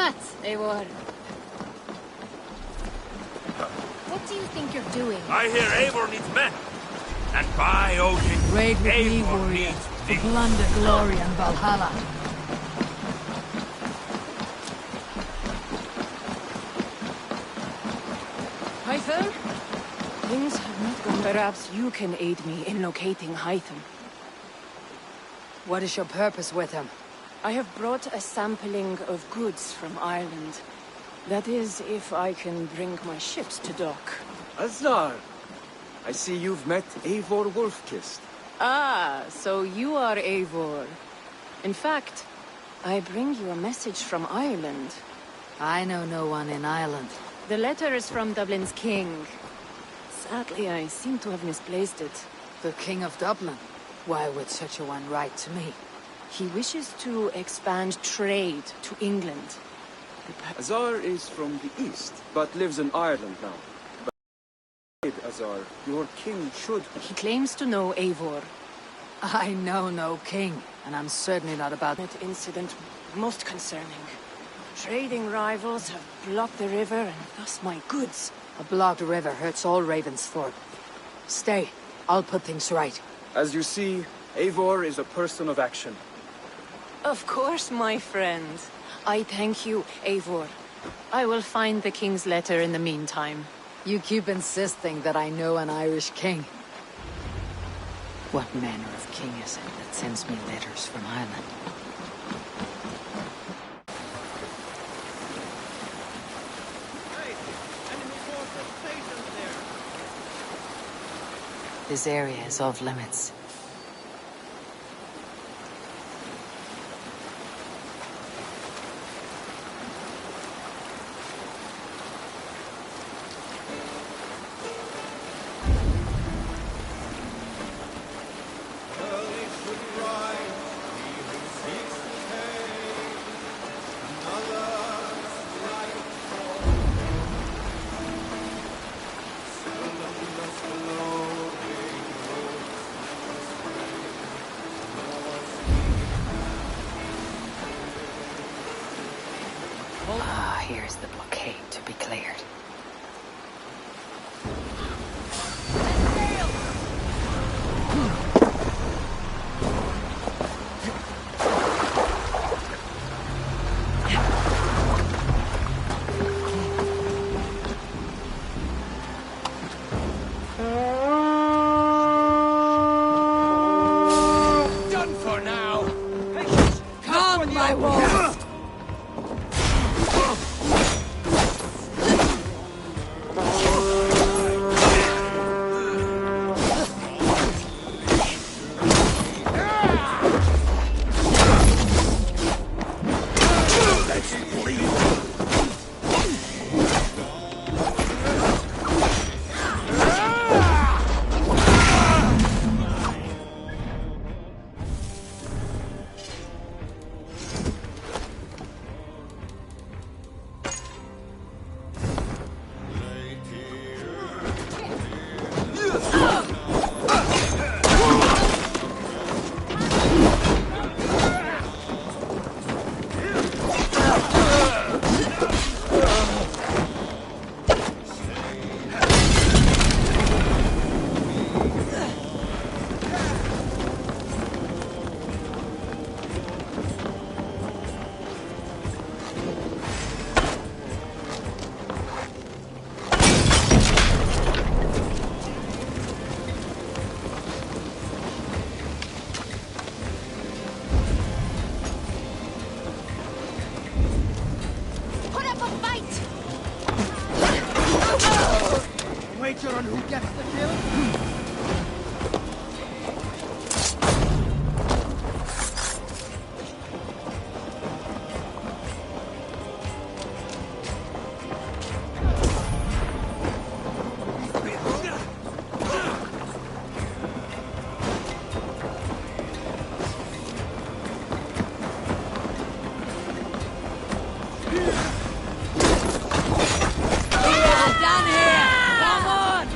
Salamat, Eivor. What do you think you're doing? I hear Eivor needs men. And by Odin, Raid with me, Eivor warrior. needs To thee. plunder glory and Valhalla. Hytham? Things have not gone. Perhaps you can aid me in locating Hytham. What is your purpose with him? I have brought a sampling of goods from Ireland. That is, if I can bring my ships to dock. Azar! I see you've met Eivor Wolfkist. Ah, so you are Eivor. In fact, I bring you a message from Ireland. I know no one in Ireland. The letter is from Dublin's king. Sadly, I seem to have misplaced it. The King of Dublin? Why would such a one write to me? He wishes to expand trade to England. Azar is from the east, but lives in Ireland now. But Azar, your king should... He claims to know Eivor. I know no king, and I'm certainly not about... That incident most concerning. Trading rivals have blocked the river and thus my goods. A blocked river hurts all Ravensthorpe. Stay. I'll put things right. As you see, Eivor is a person of action. Of course, my friend. I thank you, Eivor. I will find the king's letter in the meantime. You keep insisting that I know an Irish king. What manner of king is it that sends me letters from Ireland? This area is off limits. Ah, here's the blockade to be cleared. Done for now. Come, my wolf! Wager on who gets the kill? Down here! Come on!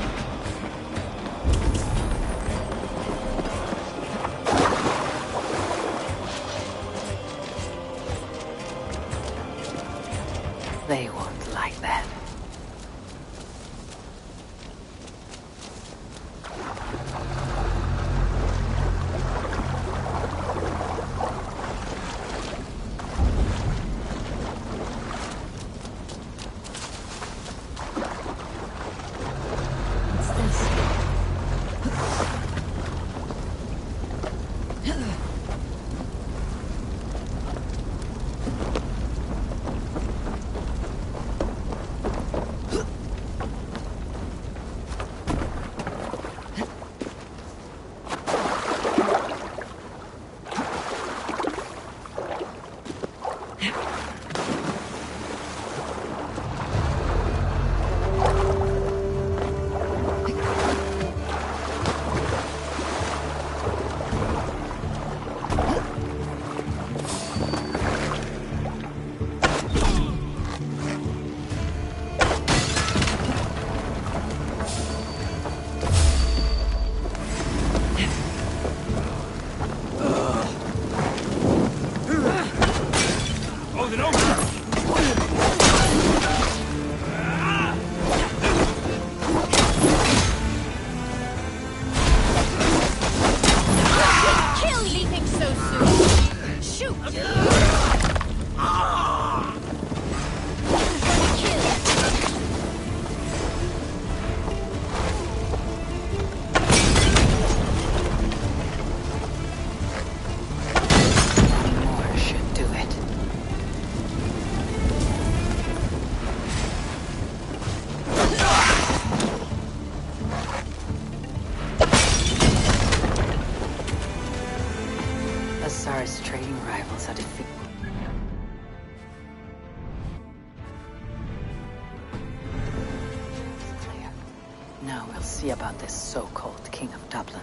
rebels are defeated. Clear. Now we'll see about this so-called King of Dublin.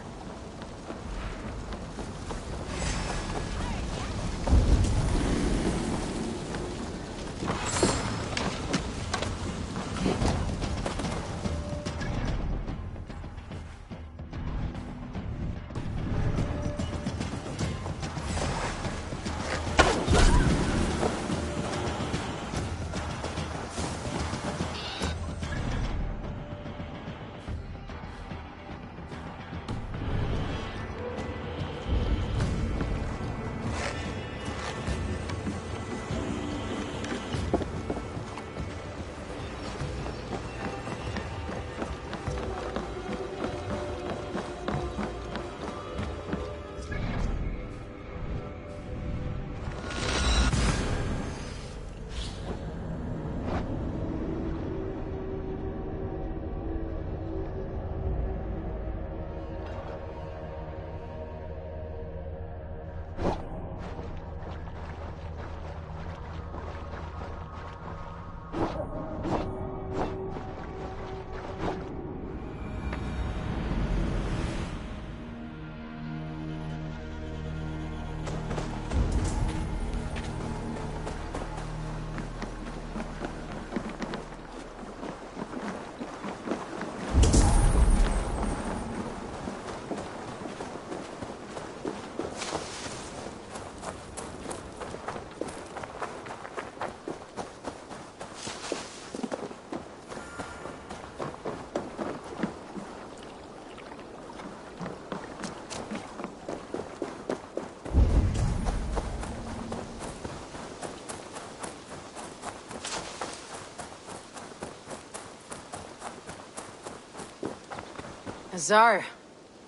Azar,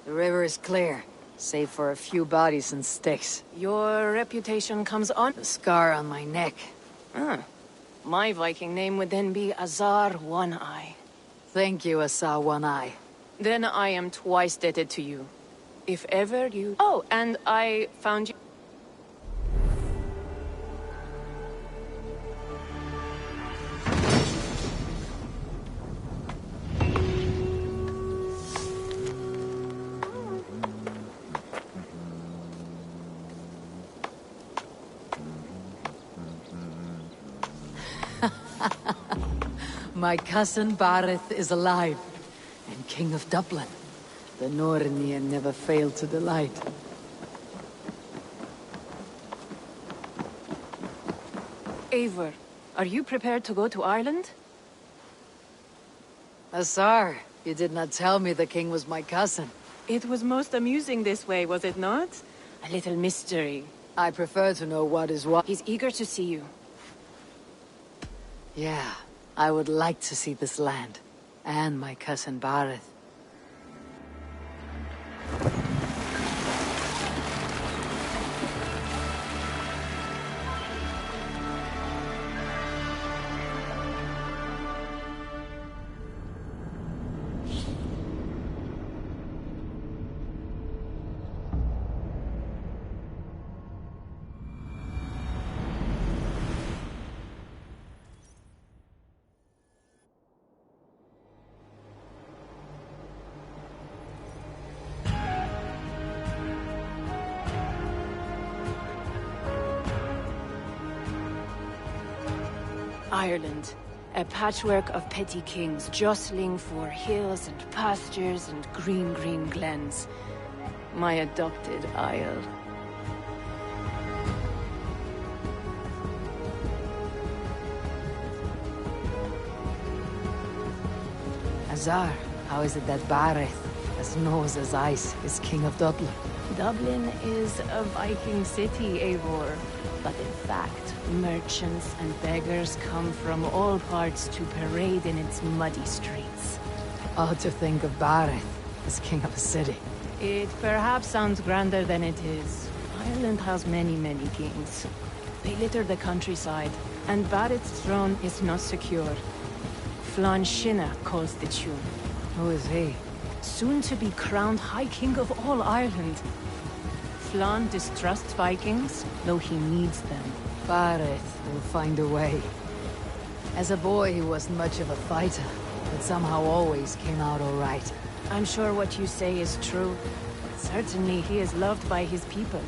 the river is clear, save for a few bodies and sticks. Your reputation comes on? The scar on my neck. Ah. My Viking name would then be Azar One-Eye. Thank you, Azar One-Eye. Then I am twice indebted to you. If ever you... Oh, and I found you... My cousin Bareth is alive, and King of Dublin. The Nornir never failed to delight. Eivor, are you prepared to go to Ireland? Azar, you did not tell me the king was my cousin. It was most amusing this way, was it not? A little mystery. I prefer to know what is what. He's eager to see you. Yeah, I would like to see this land. And my cousin Bareth. Ireland, a patchwork of petty kings jostling for hills and pastures and green glens. My adopted isle. Azar, how is it that Bareth, as knows as ice, is king of Dublin? Dublin is a Viking city, Eivor. But in fact, merchants and beggars come from all parts to parade in its muddy streets. Odd to think of Bareth as king of a city. It perhaps sounds grander than it is. Ireland has many kings. They litter the countryside, and Bareth's throne is not secure. Flann Sinna calls the tune. Who is he? Soon to be crowned High King of all Ireland. Flann distrusts Vikings, though he needs them. Bareth will find a way. As a boy, he wasn't much of a fighter, but somehow always came out all right. I'm sure what you say is true. Certainly, he is loved by his people.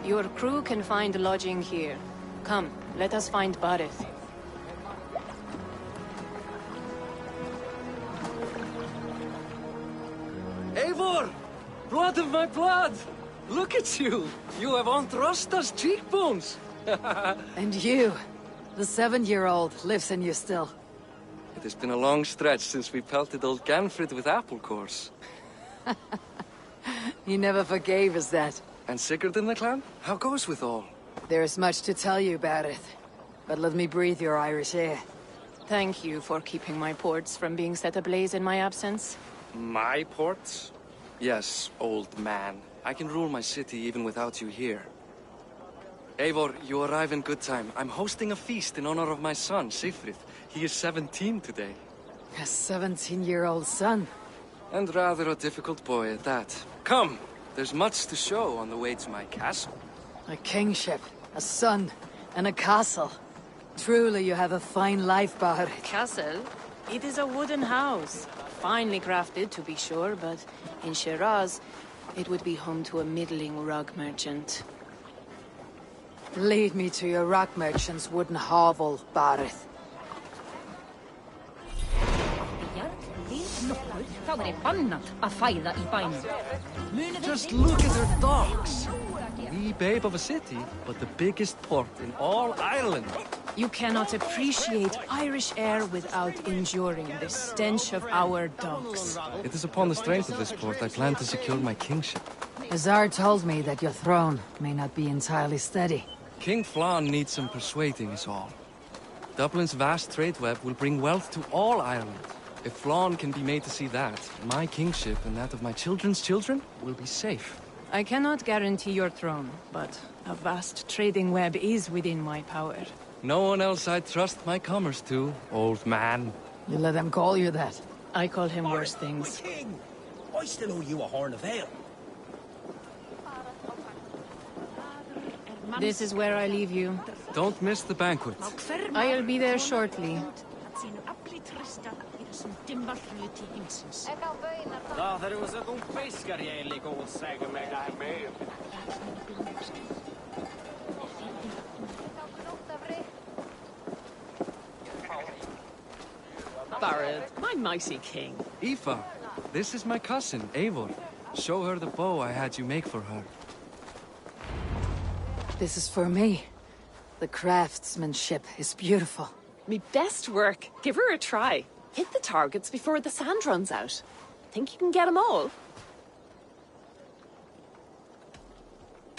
Your crew can find lodging here. Come, let us find Bareth. Eivor! Blood of my blood! Look at you! You have Andrasta's cheekbones! And you, the 7-year-old, lives in you still. It has been a long stretch since we pelted old Ganfrid with apple cores. He never forgave us that. And Sigurd in the clan? How goes with all? There's much to tell you, Bareth. But let me breathe your Irish air. Thank you for keeping my ports from being set ablaze in my absence. My ports? Yes, old man. I can rule my city even without you here. Eivor, you arrive in good time. I'm hosting a feast in honor of my son, Sigfrid. He is 17 today. A 17-year-old son. And rather a difficult boy at that. Come! There's much to show on the way to my castle. A kingship, a son, and a castle. Truly, you have a fine life, Bareth. Castle? It is a wooden house. Finely crafted, to be sure, but in Shiraz, it would be home to a middling rug merchant. Lead me to your rock merchant's wooden hovel, Bareth. Just look at her docks! Wee babe of a city, but the biggest port in all Ireland. You cannot appreciate Irish air without enduring the stench of our docks. It is upon the strength of this port I plan to secure my kingship. Azar told me that your throne may not be entirely steady. King Flann needs some persuading is all. Dublin's vast trade web will bring wealth to all Ireland. If Flann can be made to see that, my kingship and that of my children's children will be safe. I cannot guarantee your throne, but a vast trading web is within my power. No one else I'd trust my commerce to, old man. You let them call you that. I call him worse things. King! I still owe you a horn of ale. This is where I leave you. Don't miss the banquet. I'll be there shortly. Barrett, my mighty king. Aoife, this is my cousin, Eivor. Show her the bow I had you make for her. This is for me. The craftsmanship is beautiful. Me best work. Give her a try. Hit the targets before the sand runs out. Think you can get them all?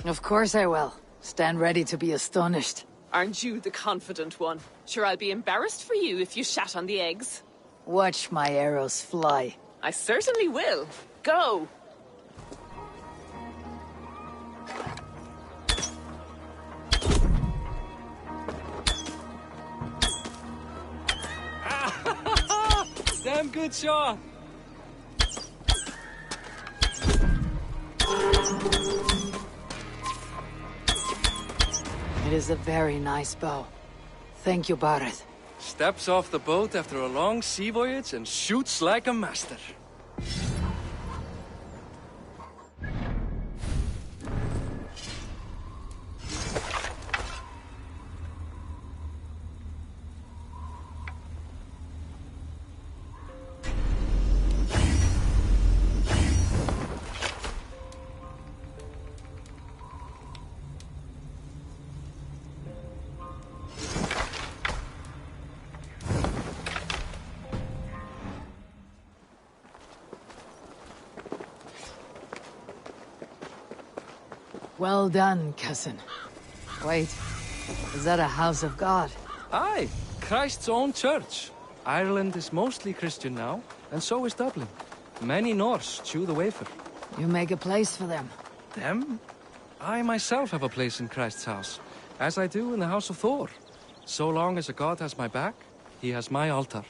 Of course I will. Stand ready to be astonished. Aren't you the confident one? Sure, I'll be embarrassed for you if you shat on the eggs. Watch my arrows fly. I certainly will. Go! Damn good shot! It is a very nice bow. Thank you, Bareth. Steps off the boat after a long sea voyage and shoots like a master. Well done, cousin. Wait, is that a house of God? Aye, Christ's own church. Ireland is mostly Christian now, and so is Dublin. Many Norse chew the wafer. You make a place for them. Them? I myself have a place in Christ's house, as I do in the House of Thor. So long as a god has my back, he has my altar.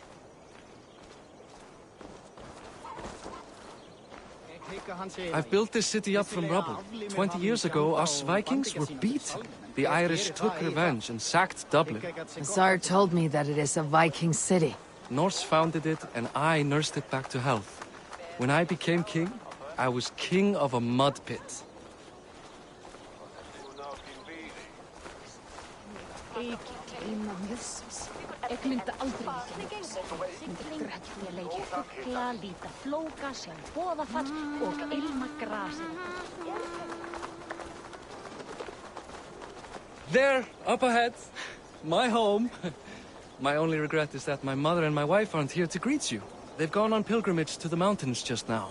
I've built this city up from rubble. 20 years ago, us Vikings were beaten. The Irish took revenge and sacked Dublin. Azar told me that it is a Viking city. Norse founded it, and I nursed it back to health. When I became king, I was king of a mud pit. There, up ahead. My home. My only regret is that my mother and my wife aren't here to greet you. They've gone on pilgrimage to the mountains just now.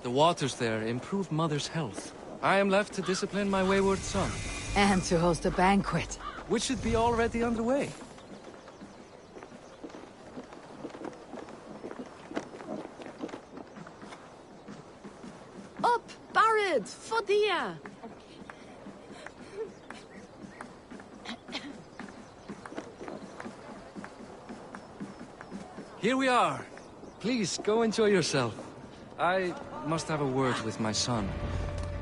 The waters there improve Mother's health. I am left to discipline my wayward son. And to host a banquet. Which should be already underway. Up, Barrett, Fodia. Here we are. Please, go enjoy yourself. I must have a word with my son.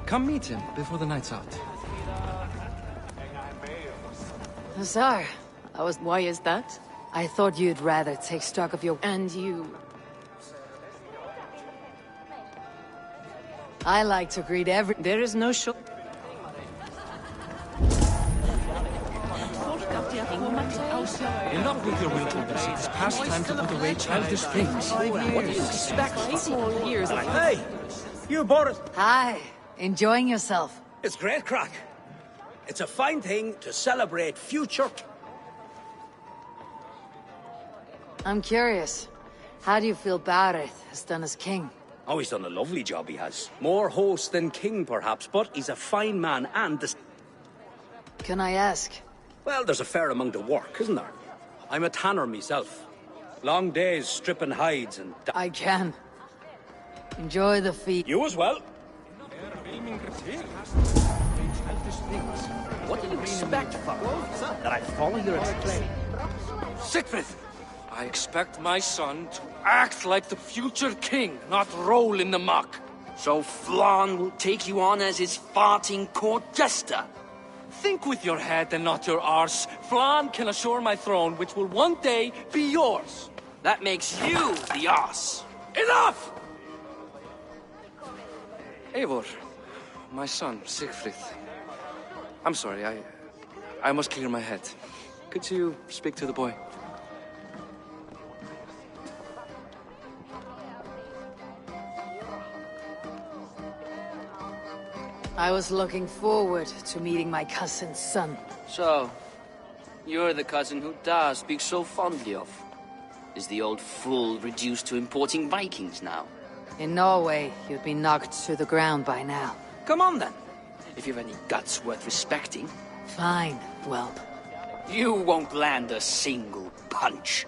Come meet him before the night's out. Azar, Why is that? I thought you'd rather take stock of your... And you... I like to greet every... There is no show. Enough with your wilderness. It's past time to put away childish things. What do you expect? 4 years. Hey, you Boris. Hi, enjoying yourself? It's great crack. It's a fine thing to celebrate future. I'm curious. How do you feel Barrett has done as king? Oh, he's done a lovely job, he has. More host than king, perhaps, but he's a fine man and the... Can I ask? Well, there's a fair amount of work, isn't there? I'm a tanner myself. Long days stripping hides and... I can. Enjoy the feast. You as well. What do you expect, father? That I follow your advice? Siegfried! I expect my son to act like the future king, not roll in the muck. So Flann will take you on as his farting court jester? Think with your head and not your arse. Flann can assure my throne, which will one day be yours. That makes you the arse. Enough! Eivor, my son, Siegfried. I'm sorry, I must clear my head. Could you speak to the boy? I was looking forward to meeting my cousin's son. So, you're the cousin who Da speaks so fondly of. Is the old fool reduced to importing Vikings now? In Norway, you'd be knocked to the ground by now. Come on then, if you've any guts worth respecting. Fine, whelp. You won't land a single punch.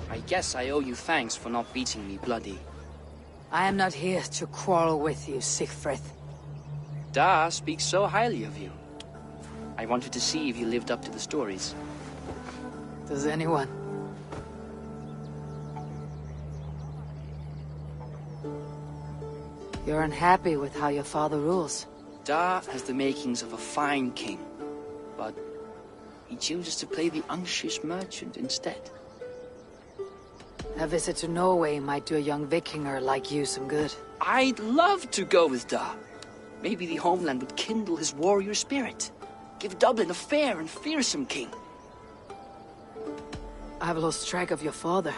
I guess I owe you thanks for not beating me bloody. I am not here to quarrel with you, Siegfried. Da speaks so highly of you. I wanted to see if you lived up to the stories. Does anyone? You're unhappy with how your father rules. Da has the makings of a fine king, but he chooses to play the unctuous merchant instead. A visit to Norway might do a young Vikinger like you some good. I'd love to go with Da. Maybe the homeland would kindle his warrior spirit. Give Dublin a fair and fearsome king. I've lost track of your father.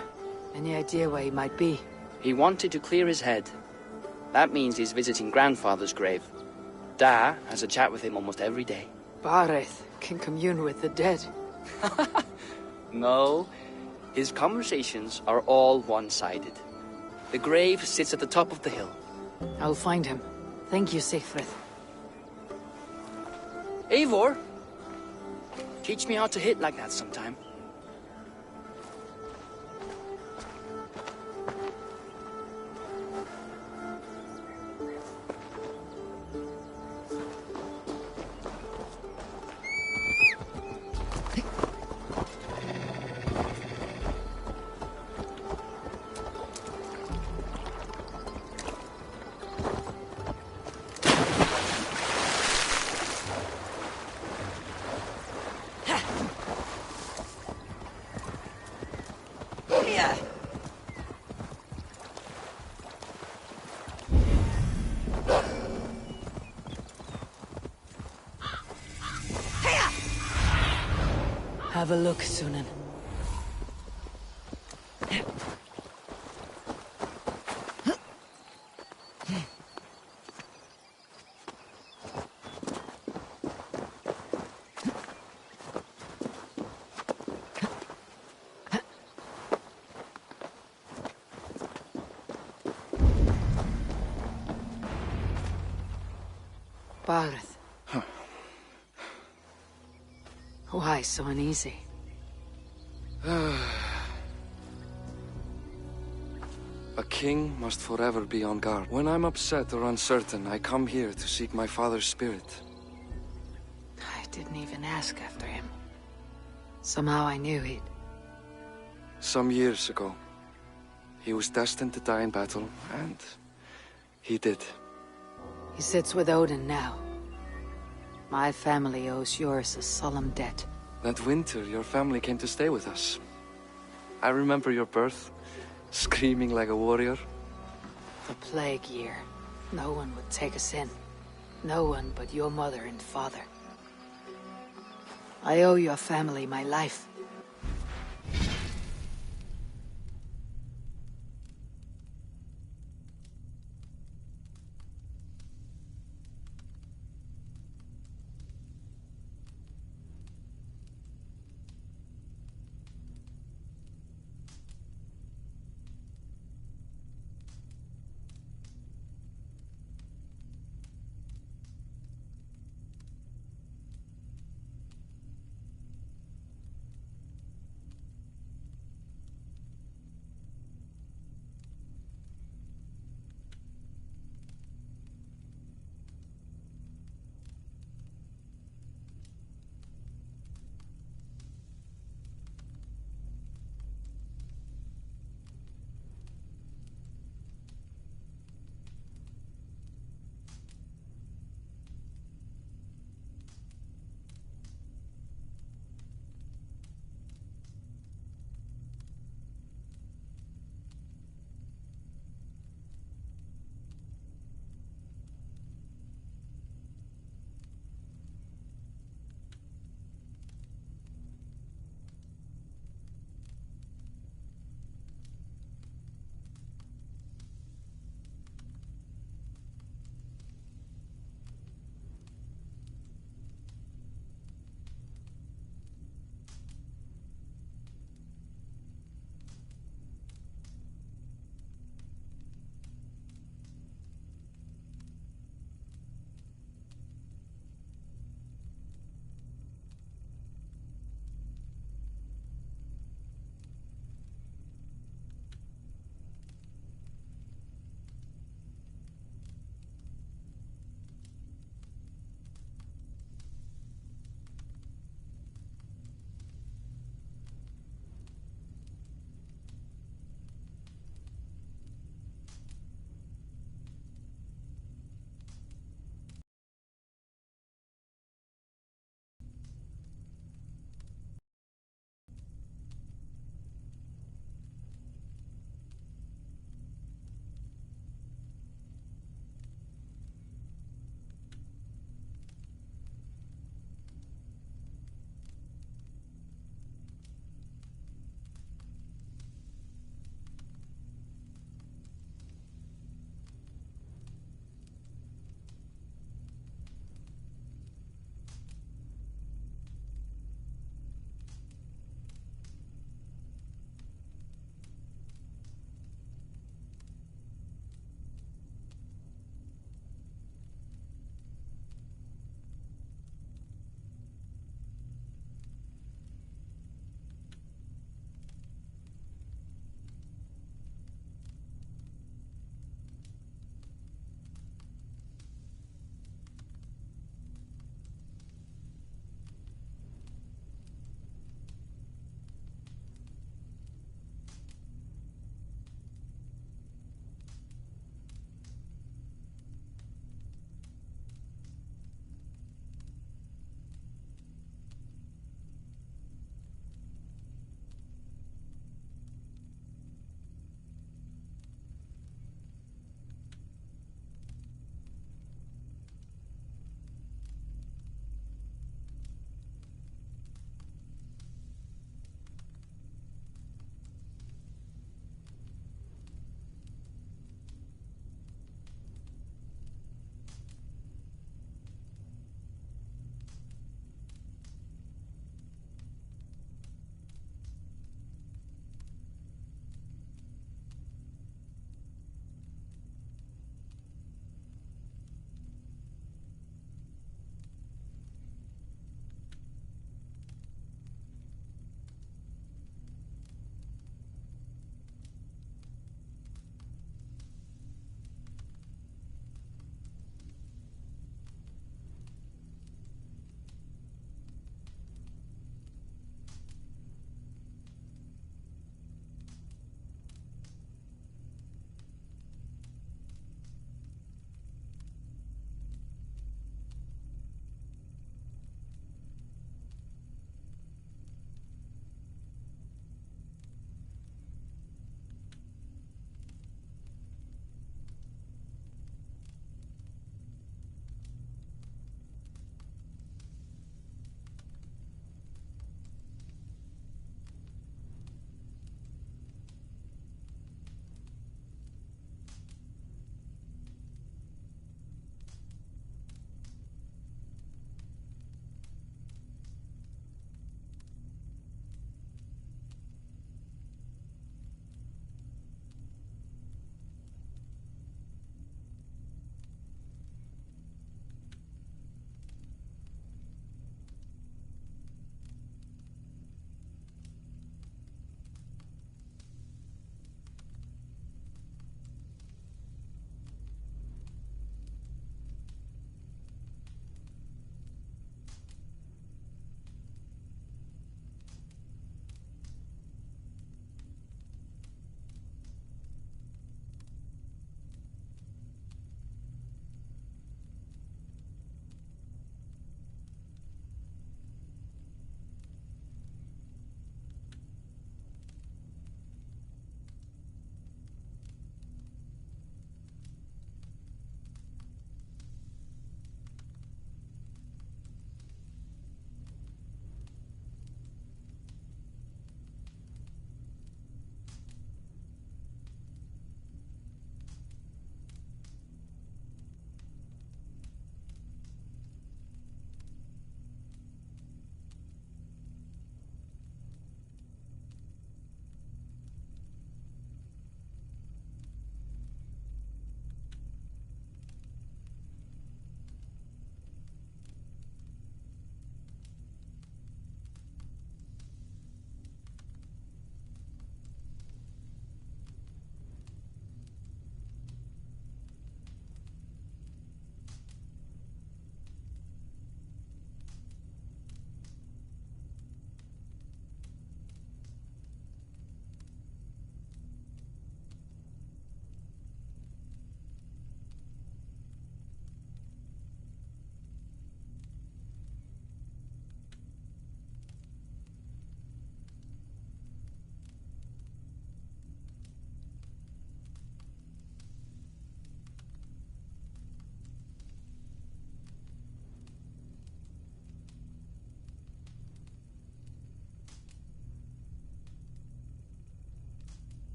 Any idea where he might be? He wanted to clear his head. That means he's visiting grandfather's grave. Da has a chat with him almost every day. Bareth can commune with the dead. No, his conversations are all one-sided. The grave sits at the top of the hill. I'll find him. Thank you, Siegfried. Eivor, teach me how to hit like that sometime. Have a look, Sunan. Bareth. Why so uneasy? A king must forever be on guard. When I'm upset or uncertain, I come here to seek my father's spirit. I didn't even ask after him. Somehow I knew he'd... Some years ago, he was destined to die in battle, and he did. He sits with Odin now. My family owes yours a solemn debt. That winter, your family came to stay with us. I remember your birth, screaming like a warrior. The plague year. No one would take us in. No one but your mother and father. I owe your family my life.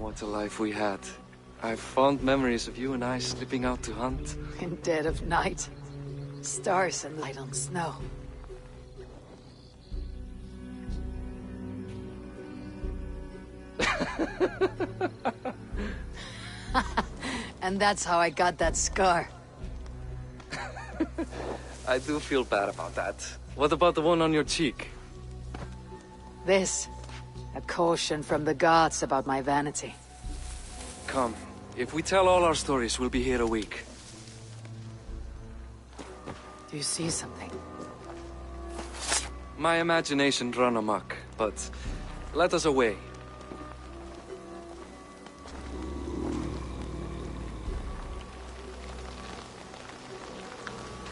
What a life we had. I have fond memories of you and I slipping out to hunt. In dead of night. Stars and light on snow. And that's how I got that scar. I do feel bad about that. What about the one on your cheek? This. A caution from the gods about my vanity. Come. If we tell all our stories, we'll be here a week. Do you see something? My imagination run amok, but let us away.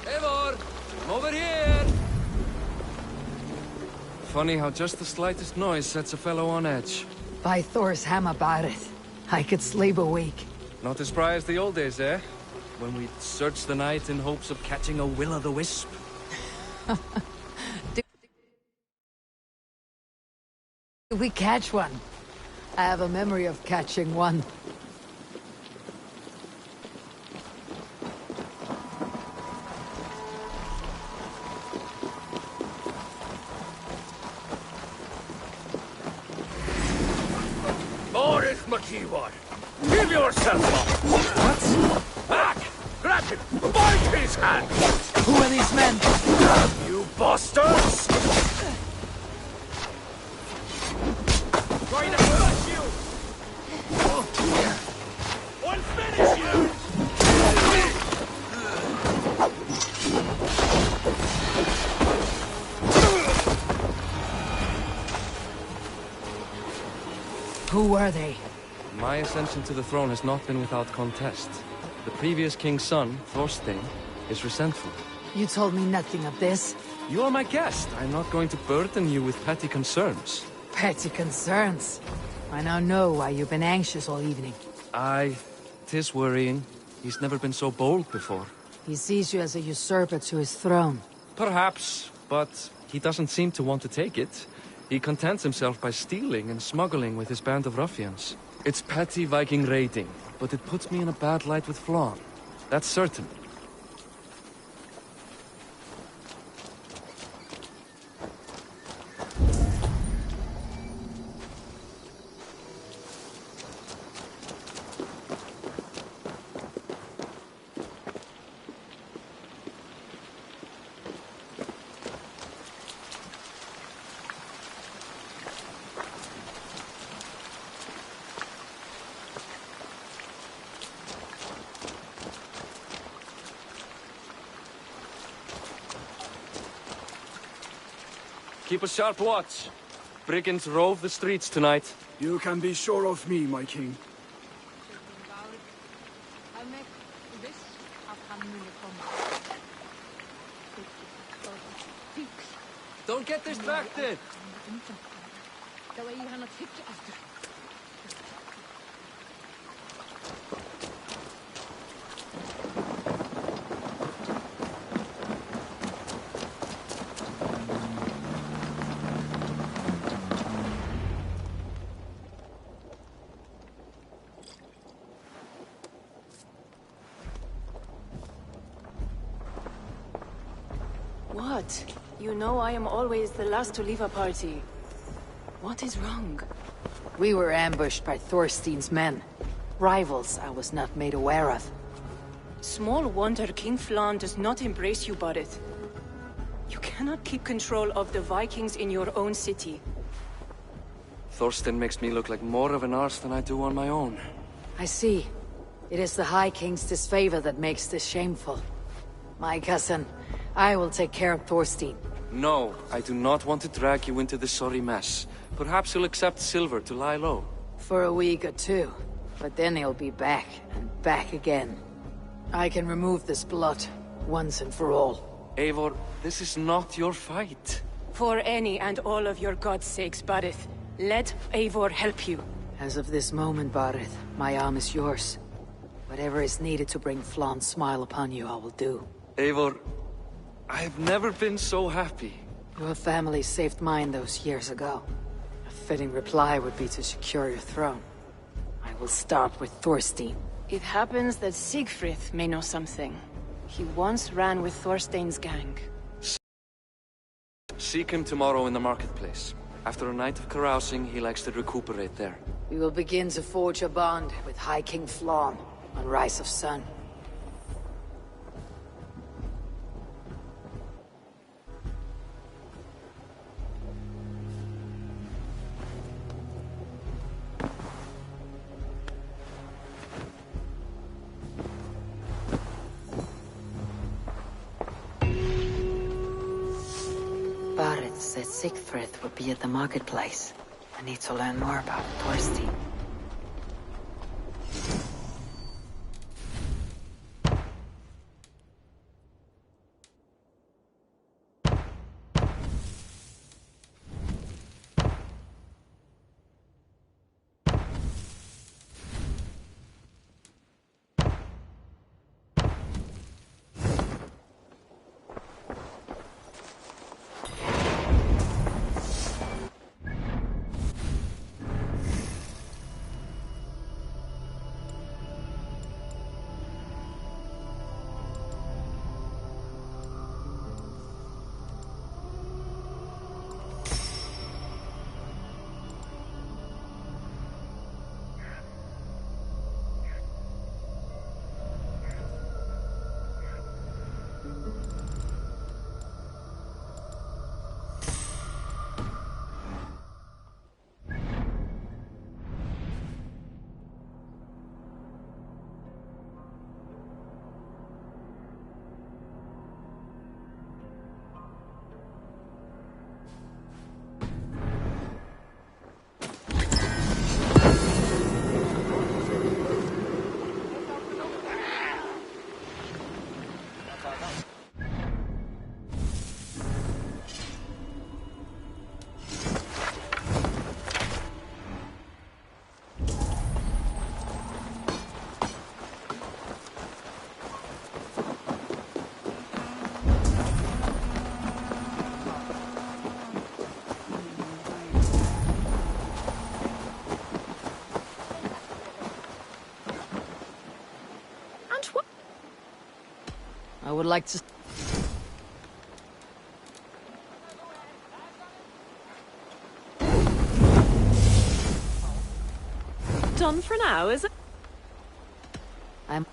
Eivor! Come over here! Funny how just the slightest noise sets a fellow on edge. By Thor's hammer, Barith. I could sleep a week. Not as spry as the old days, eh? When we'd search the night in hopes of catching a will-o'-the-wisp. Did we catch one? I have a memory of catching one. Boris McKeewan, give yourself up! What? Back! Grab him! Bite his hand! Who are these men? You bastards! Trying to crush you! I'll finish you! Who were they? My ascension to the throne has not been without contest. The previous king's son, Thorstein, is resentful. You told me nothing of this. You are my guest. I'm not going to burden you with petty concerns. Petty concerns. I now know why you've been anxious all evening. Aye, 'tis worrying. He's never been so bold before. He sees you as a usurper to his throne. Perhaps, but he doesn't seem to want to take it. He contents himself by stealing and smuggling with his band of ruffians. It's petty Viking raiding, but it puts me in a bad light with Flann. That's certain. Keep a sharp watch. Brigands rove the streets tonight. You can be sure of me, my king. Don't get distracted! What? You know I am always the last to leave a party. What is wrong? We were ambushed by Thorstein's men. Rivals I was not made aware of. Small wonder King Flann does not embrace you, Barith. You cannot keep control of the Vikings in your own city. Thorstein makes me look like more of an arse than I do on my own. I see. It is the High King's disfavor that makes this shameful. My cousin, I will take care of Thorstein. No, I do not want to drag you into this sorry mess. Perhaps you'll accept silver to lie low. For a week or two. But then he'll be back, and back again. I can remove this blot, once and for all. Eivor, this is not your fight. For any and all of your gods' sakes, Barith, let Eivor help you. As of this moment, Barith, my arm is yours. Whatever is needed to bring Flann's smile upon you, I will do. Eivor, I have never been so happy. Your family saved mine those years ago. A fitting reply would be to secure your throne. I will start with Thorstein. It happens that Siegfried may know something. He once ran with Thorstein's gang. Seek him tomorrow in the marketplace. After a night of carousing, he likes to recuperate there. We will begin to forge a bond with High King Flann on Rise of Sun. Barret said Siegfried would be at the marketplace. I need to learn more about Thorstein. I would like to... Done for now, is it? I'm...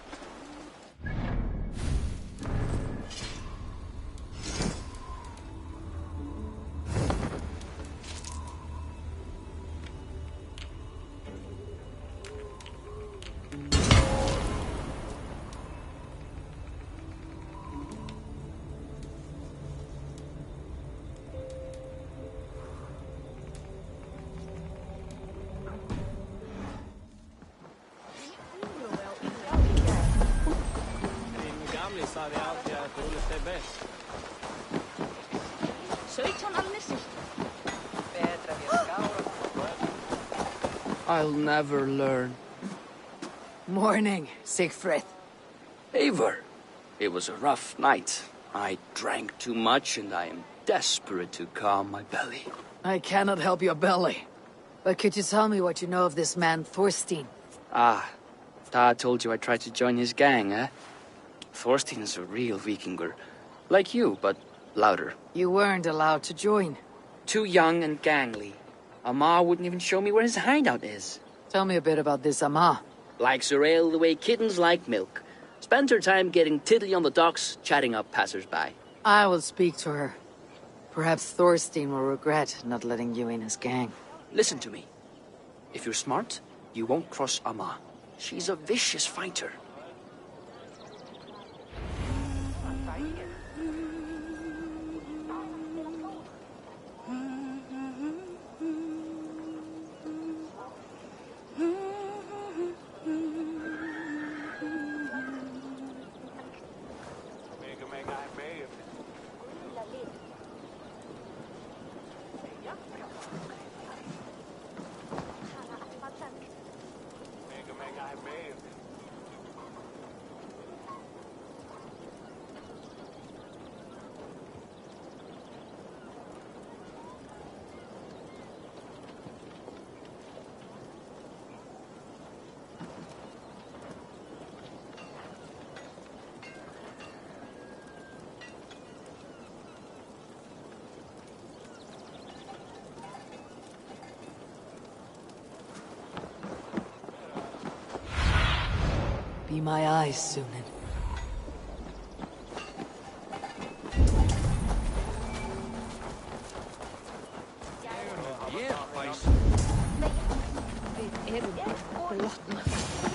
I'll never learn. Morning, Siegfried. Eivor, it was a rough night. I drank too much and I am desperate to calm my belly. I cannot help your belly. But could you tell me what you know of this man, Thorstein? Ah, Dad told you I tried to join his gang, eh? Thorstein is a real Vikinger. Like you, but louder. You weren't allowed to join. Too young and gangly. Amma wouldn't even show me where his hideout is. Tell me a bit about this Amma. Likes her ale the way kittens like milk. Spends her time getting tiddly on the docks, chatting up passers-by. I will speak to her. Perhaps Thorstein will regret not letting you in his gang. Listen to me. If you're smart, you won't cross Amma. She's a vicious fighter. be my eyes soon.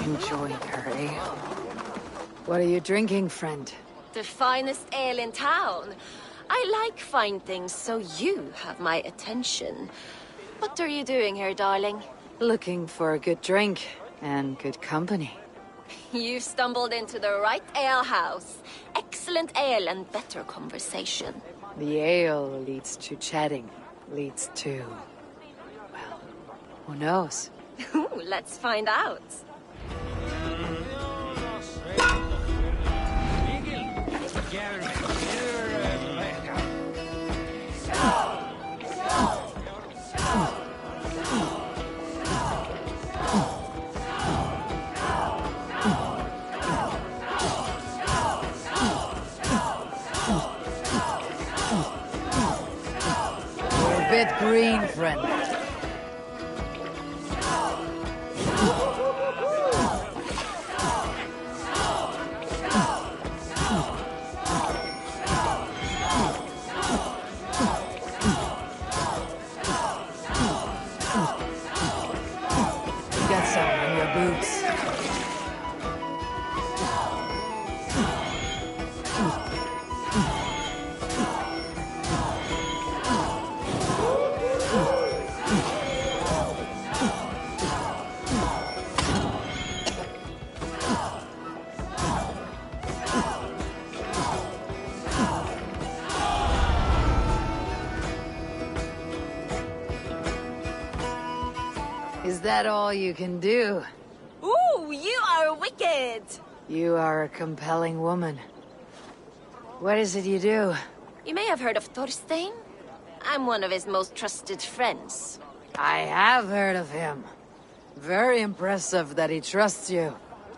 Enjoying her ale. What are you drinking, friend? The finest ale in town. I like fine things, so you have my attention. What are you doing here, darling? Looking for a good drink and good company. You've stumbled into the right ale house. Excellent ale and better conversation. The ale leads to chatting, leads to... well, who knows? Ooh, let's find out. You're a bit green, friend. Get some in your boots. Is that all you can do? Ooh, you are wicked! You are a compelling woman. What is it you do? You may have heard of Thorstein. I'm one of his most trusted friends. I have heard of him. Very impressive that he trusts you.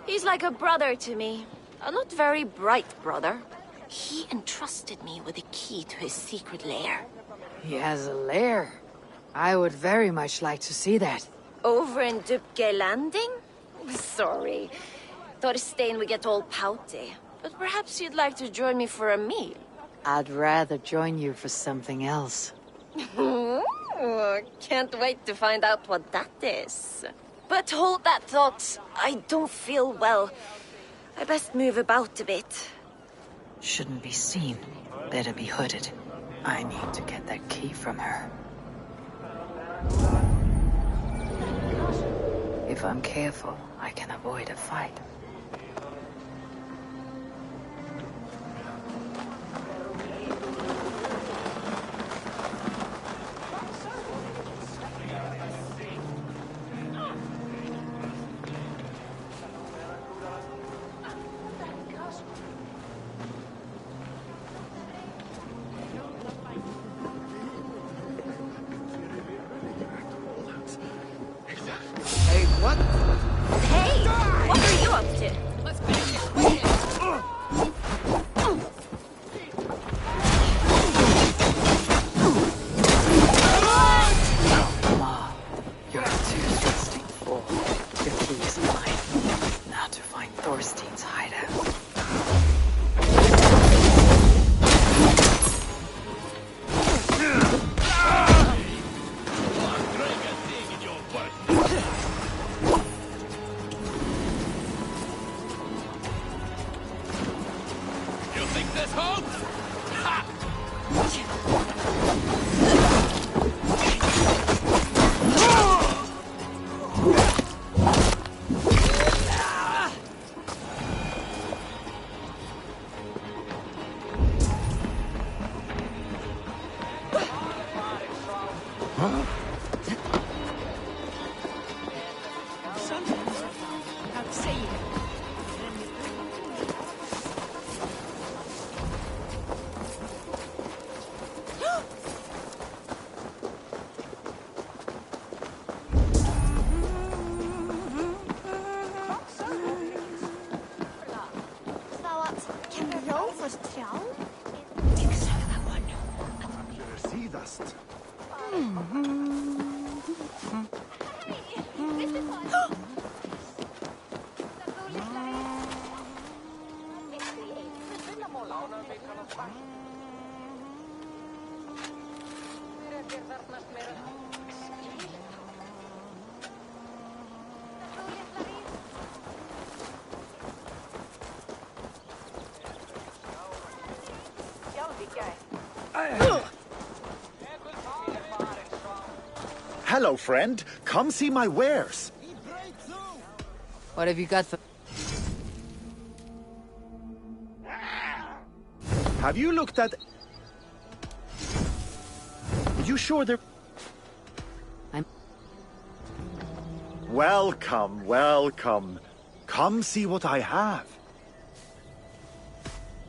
He's like a brother to me. A not very bright brother. He entrusted me with the key to his secret lair. He has a lair. I would very much like to see that. Over in Dupke Landing? Sorry. Thorstein would get all pouty. But perhaps you'd like to join me for a meal. I'd rather join you for something else. Ooh, can't wait to find out what that is. But hold that thought. I don't feel well. I best move about a bit. Shouldn't be seen. Better be hooded. I need to get that key from her. If I'm careful, I can avoid a fight. Hey, what? Hey! What are you up to? Ma, you're too trusting fool. The key is mine. Now to find Thorstein's hideout. You think this holds? Ha! Hello, friend. Come see my wares. What have you got for... Have you looked at... Are you sure they're... I'm... Welcome, welcome. Come see what I have.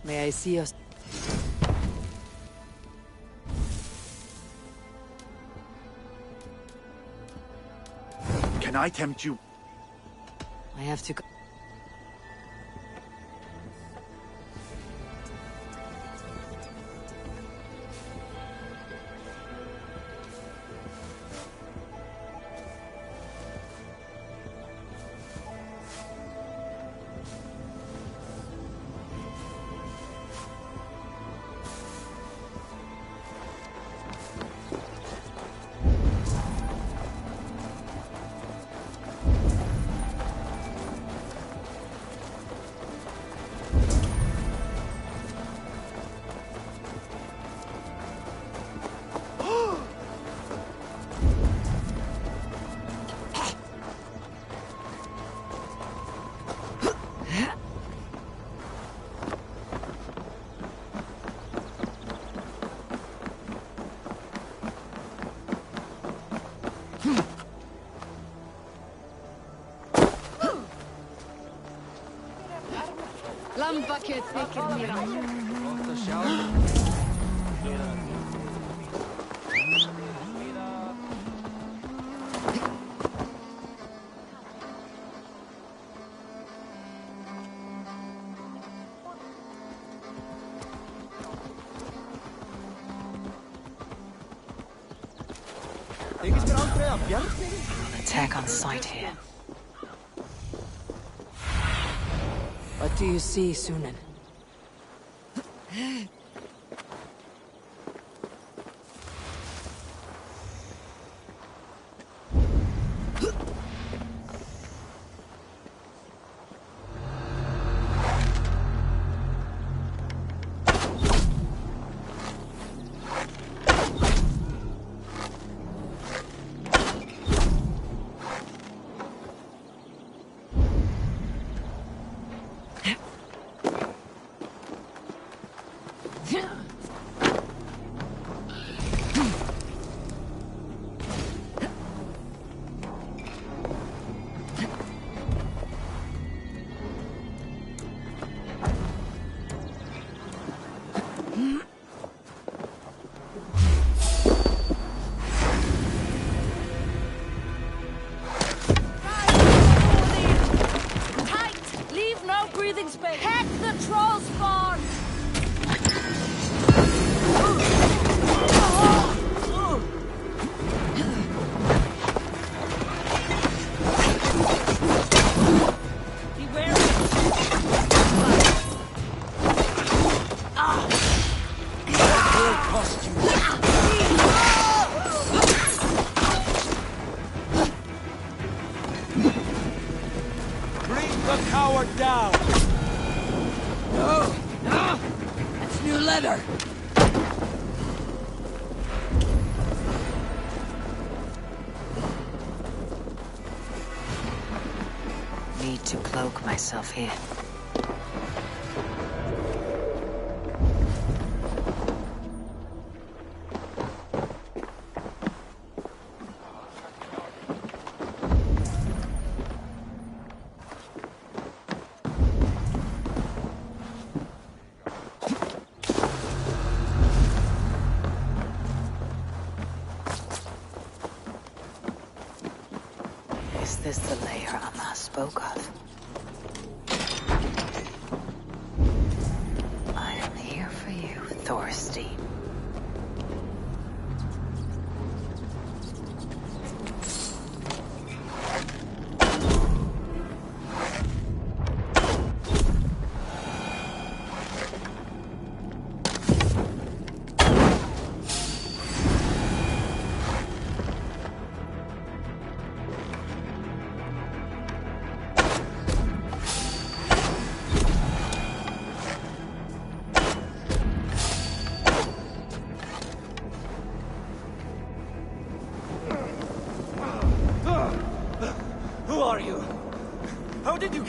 May I see us? Can I tempt you? I have to go... Attack on sight here. What do you see, Sunan? Need to cloak myself here. Is this the lair Amma spoke of? I am here for you, Thorstein.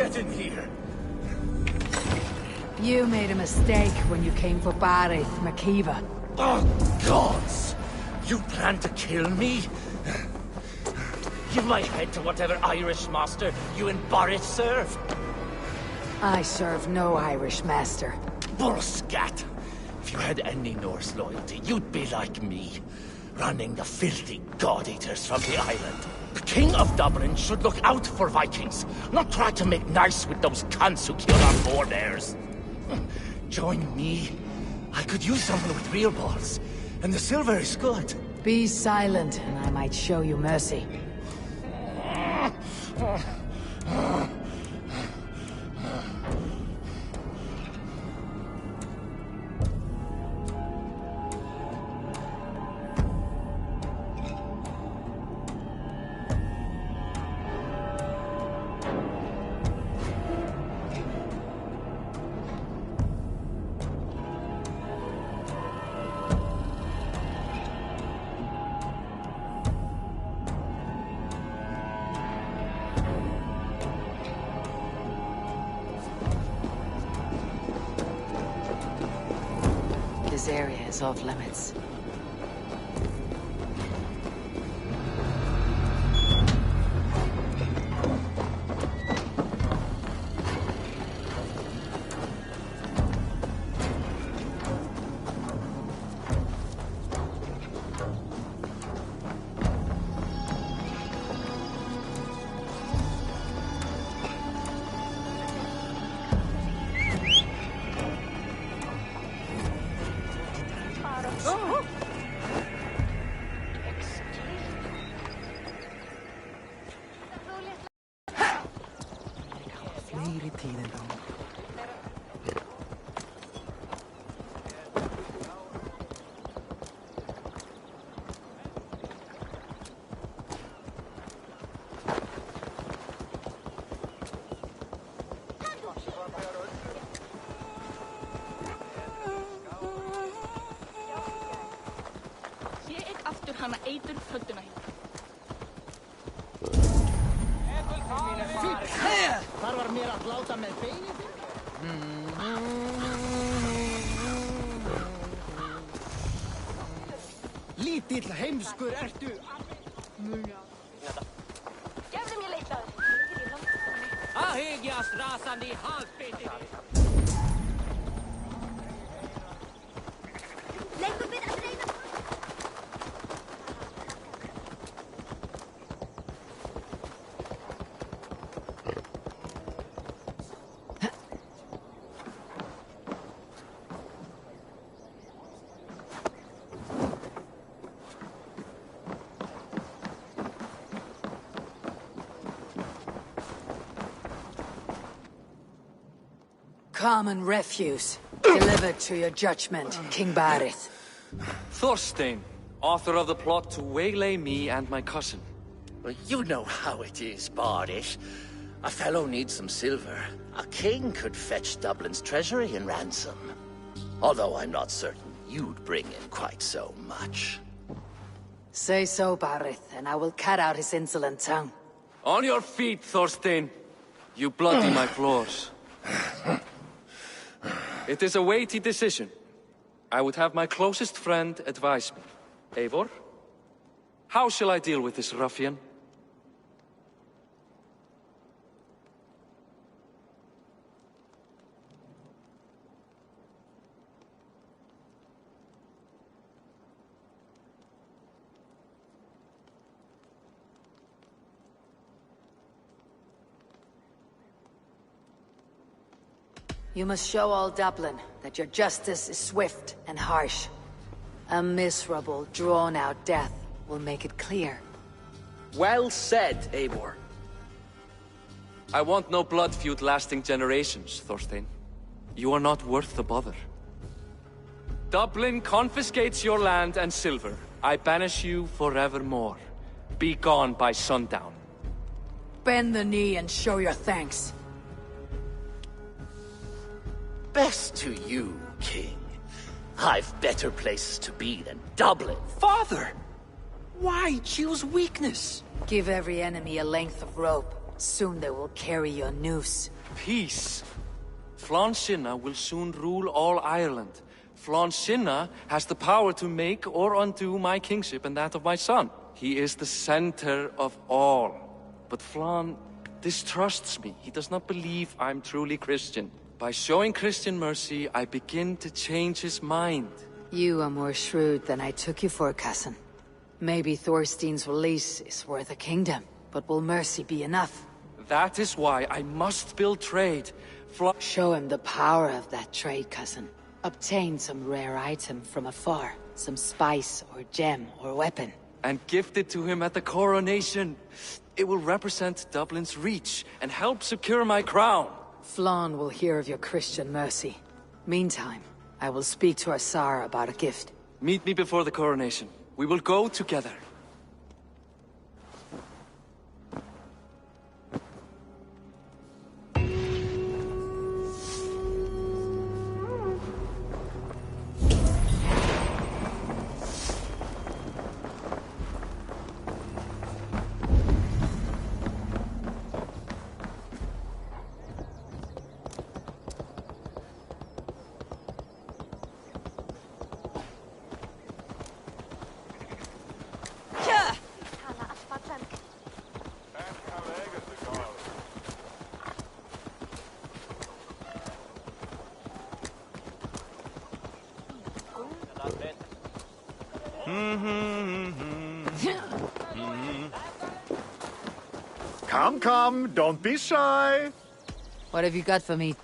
Get in here. You made a mistake when you came for Barith, Makiva. Oh, gods! You plan to kill me? Give my head to whatever Irish master you and Boris serve. I serve no Irish master. Bullscat! If you had any Norse loyalty, you'd be like me, running the filthy god-eaters from the island. The King of Dublin should look out for Vikings, not try to make nice with those cunts who killed our forebears. Join me. I could use someone with real balls, and the silver is good. Be silent, and I might show you mercy. This area is off limits. Lítill heimskur ertu. Gefðu mér leiklar. Að hyggjast rasandi halvbiti. Leikur við að reyna. Common refuse. Delivered to your judgment, King Barith. Thorstein, author of the plot to waylay me and my cousin. Well, you know how it is, Bardish. A fellow needs some silver. A king could fetch Dublin's treasury in ransom. Although I'm not certain you'd bring in quite so much. Say so, Barith, and I will cut out his insolent tongue. On your feet, Thorstein. You bloody my floors. It is a weighty decision. I would have my closest friend advise me. Eivor, how shall I deal with this ruffian? You must show all Dublin that your justice is swift and harsh. A miserable, drawn-out death will make it clear. Well said, Eivor. I want no blood feud lasting generations, Thorstein. You are not worth the bother. Dublin confiscates your land and silver. I banish you forevermore. Be gone by sundown. Bend the knee and show your thanks. Best to you, King. I've better places to be than Dublin. Father! Why choose weakness? Give every enemy a length of rope, Soon they will carry your noose. Peace. Flann Sinna will soon rule all Ireland. Flann Sinna has the power to make or undo my kingship and that of my son. He is the center of all. But Flann distrusts me. He does not believe I'm truly Christian. By showing Christian mercy, I begin to change his mind. You are more shrewd than I took you for, cousin. Maybe Thorstein's release is worth a kingdom, but will mercy be enough? That is why I must build trade. Show him the power of that trade, cousin. Obtain some rare item from afar. Some spice or gem or weapon. And gift it to him at the coronation. It will represent Dublin's reach and help secure my crown. Flann will hear of your Christian mercy. Meantime, I will speak to Asar about a gift. Meet me before the coronation. We will go together. Come, don't be shy. What have you got for me?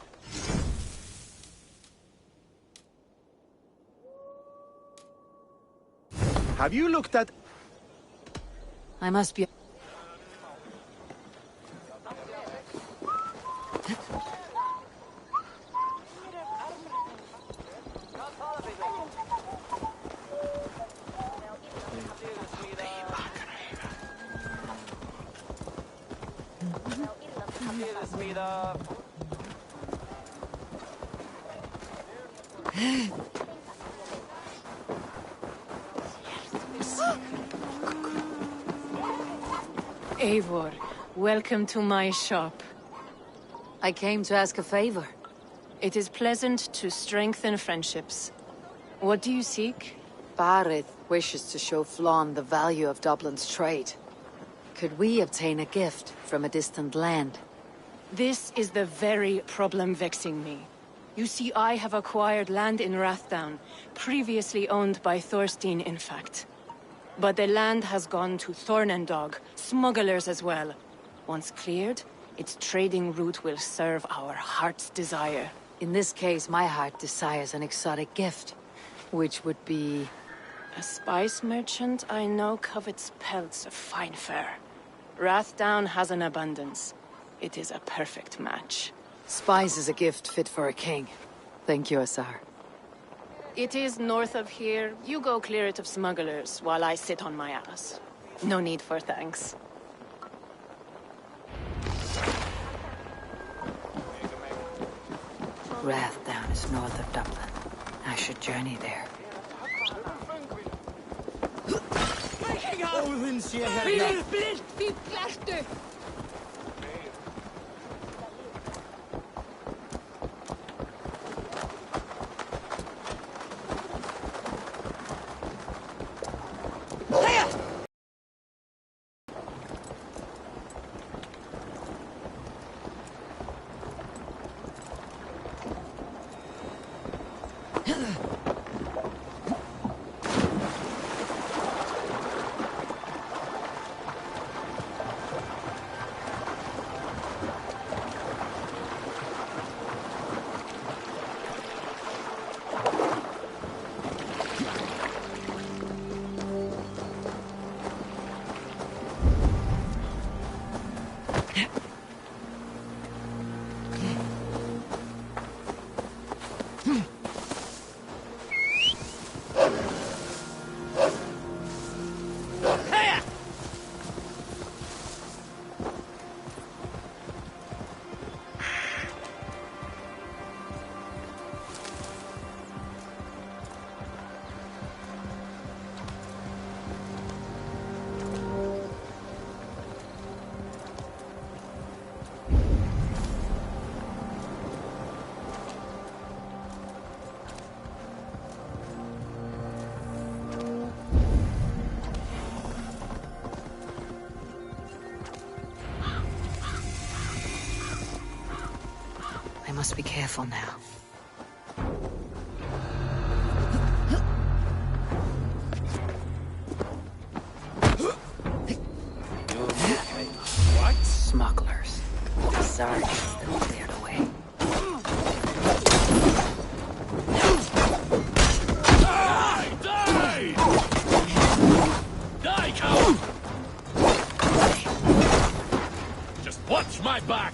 Have you looked at... I must be... Eivor, welcome to my shop. I came to ask a favor. It is pleasant to strengthen friendships. What do you seek? Barith wishes to show Flann the value of Dublin's trade. Could we obtain a gift from a distant land? This is the very problem vexing me. You see, I have acquired land in Rathdown, previously owned by Thorstein, in fact. But the land has gone to Thornendog, smugglers as well. Once cleared, its trading route will serve our heart's desire. In this case, my heart desires an exotic gift, which would be... A spice merchant I know covets pelts of fine fur. Rathdown has an abundance. It is a perfect match. Spice is a gift fit for a king. Thank you, Asar. It is north of here. You go clear it of smugglers, while I sit on my ass. No need for thanks. Rathdown is north of Dublin. I should journey there. I must be careful now. What? Smugglers. The Tsar can still clear the way. Die! Die! Die, coward! Just watch my back!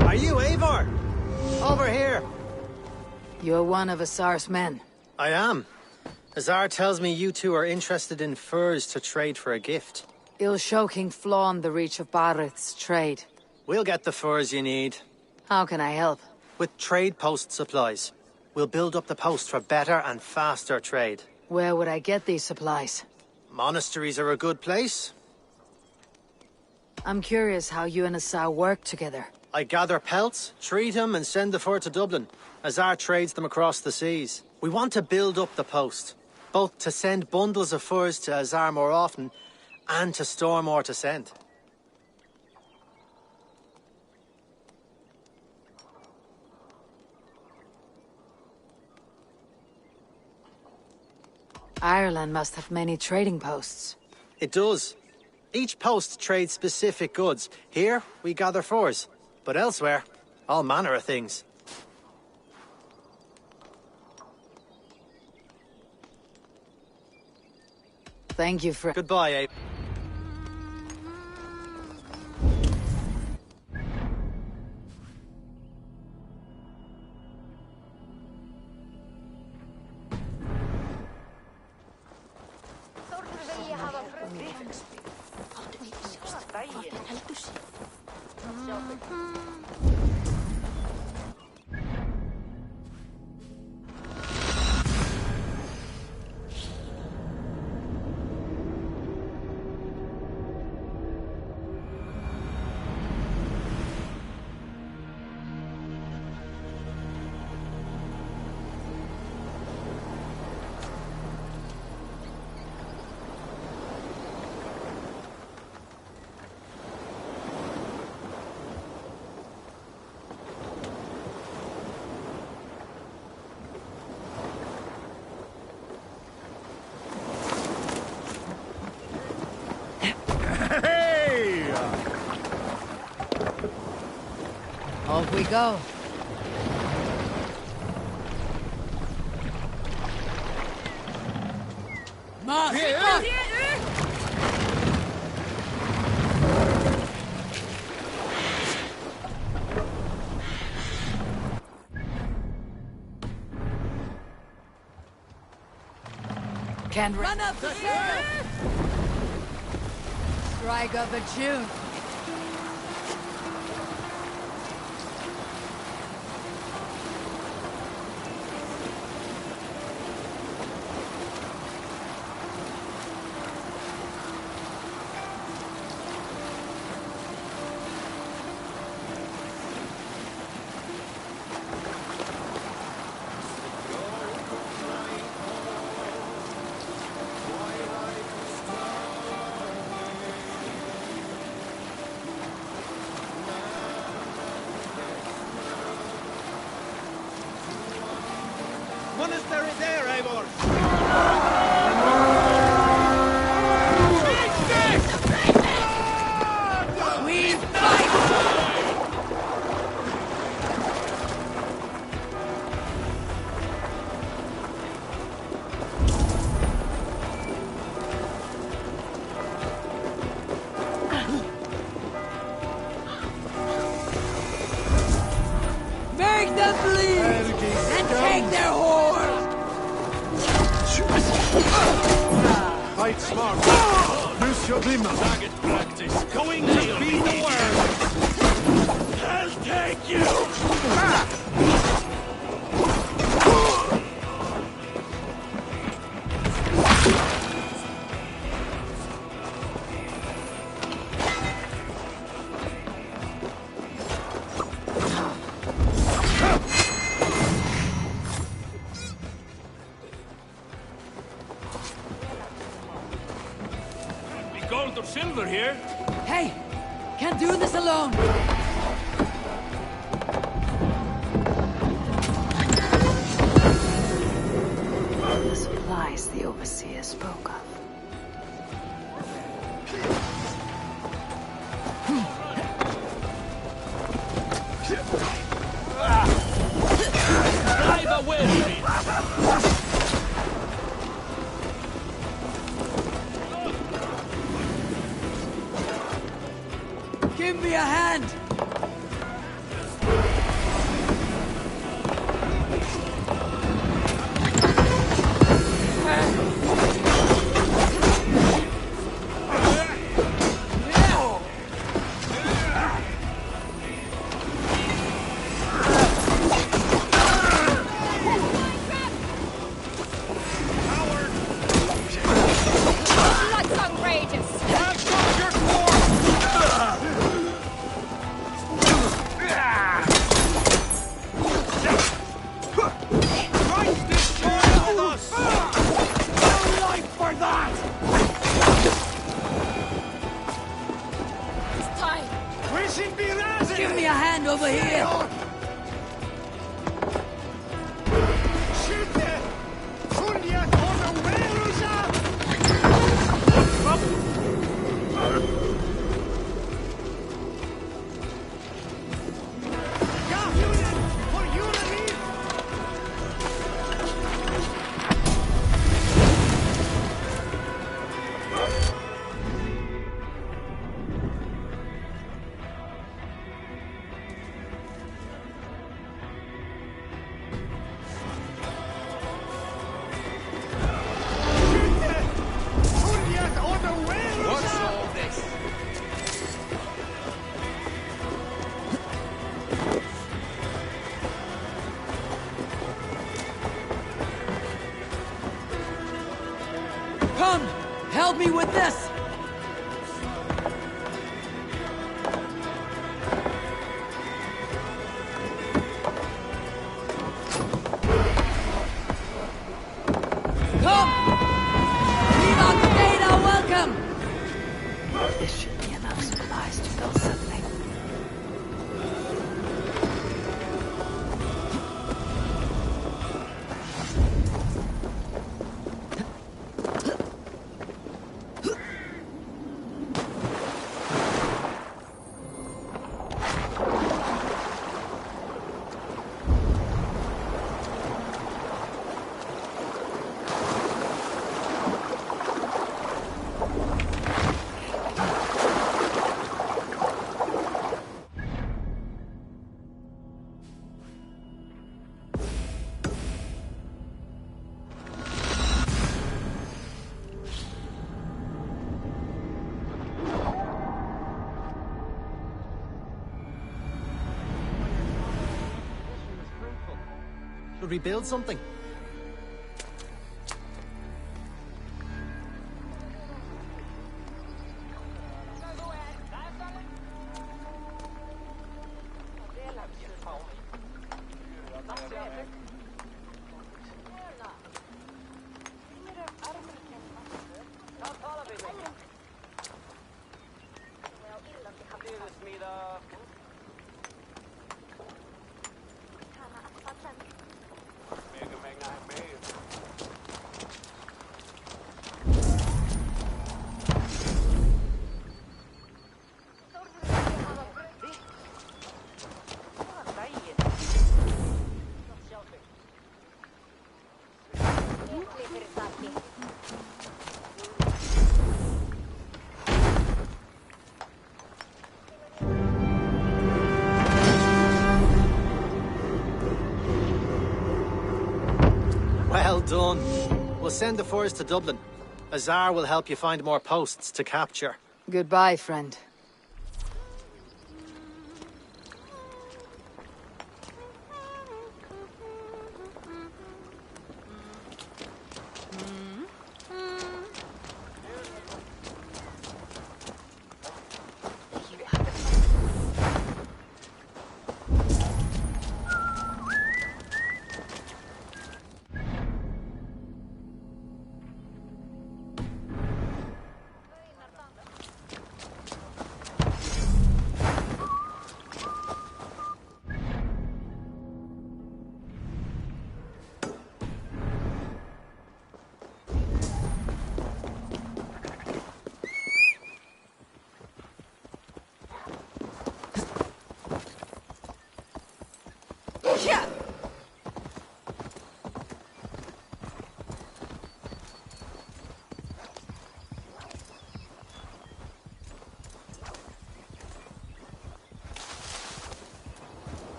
Are you Eivor? Over here. You're one of Azar's men. I am. Azar tells me you two are interested in furs to trade for a gift. It'll show King Flawn the reach of Barith's trade. We'll get the furs you need. How can I help? With trade post supplies. We'll build up the post for better and faster trade. Where would I get these supplies? Monasteries are a good place. I'm curious how you and Azar work together. I gather pelts, treat them, and send the fur to Dublin. Azar trades them across the seas. We want to build up the post, both to send bundles of furs to Azar more often, and to store more to send. Ireland must have many trading posts. It does. Each post trades specific goods. Here, we gather furs. But elsewhere, all manner of things. Thank you for... Goodbye, Abe. Off we go. Can't run up the strike of a June. Fight smart. Use your glimmer. Target practice. Going to be the word. I'll take you. Gold or silver here? Hey! Can't do this alone! The supplies the Overseer spoke of. Drive away! Give me a hand! Give me a hand over here! Come! Help me with this! Come! Viva Data, welcome! This should be enough supplies to build something. Should we build something? Well done. We'll send the furs to Dublin. Azar will help you find more posts to capture. Goodbye, friend.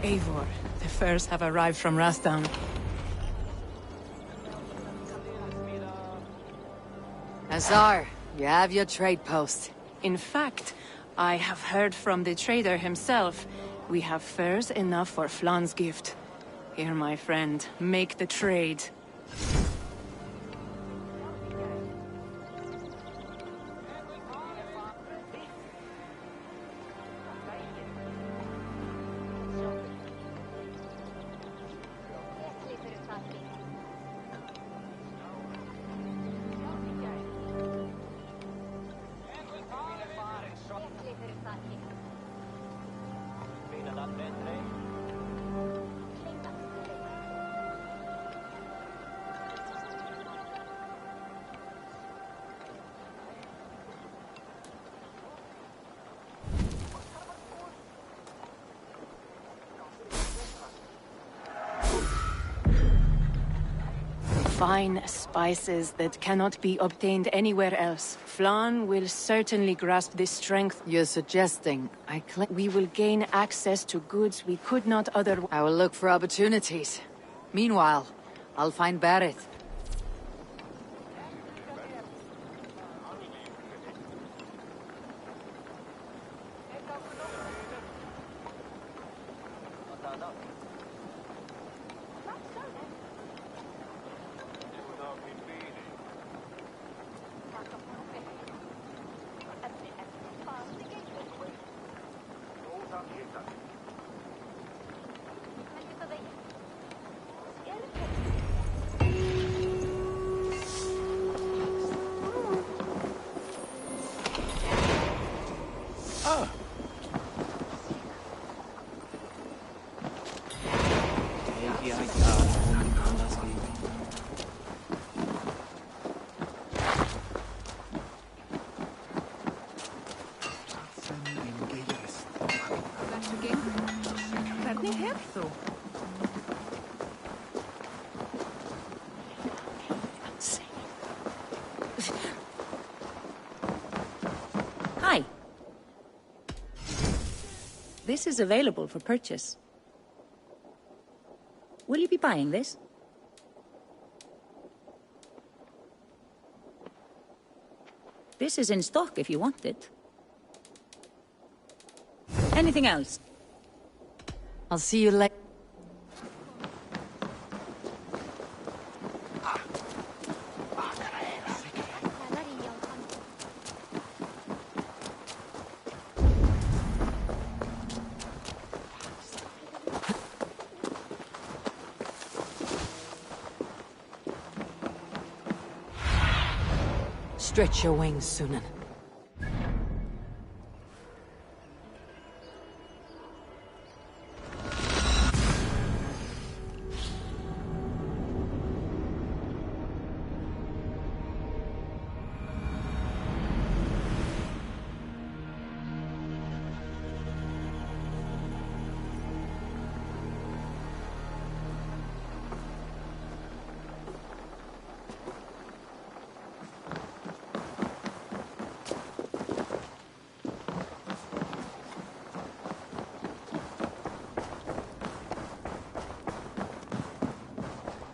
Eivor, the furs have arrived from Rasdown. Azar, you have your trade post. In fact, I have heard from the trader himself. We have furs enough for Flan's gift. Here, my friend, make the trade. fine spices that cannot be obtained anywhere else. Flan will certainly grasp this strength. You're suggesting We will gain access to goods we could not otherwise. I will look for opportunities. Meanwhile, I'll find Barrett. Hi. This is available for purchase. Will you be buying this? This is in stock if you want it. Anything else? I'll see you later. Stretch your wings, Sunan.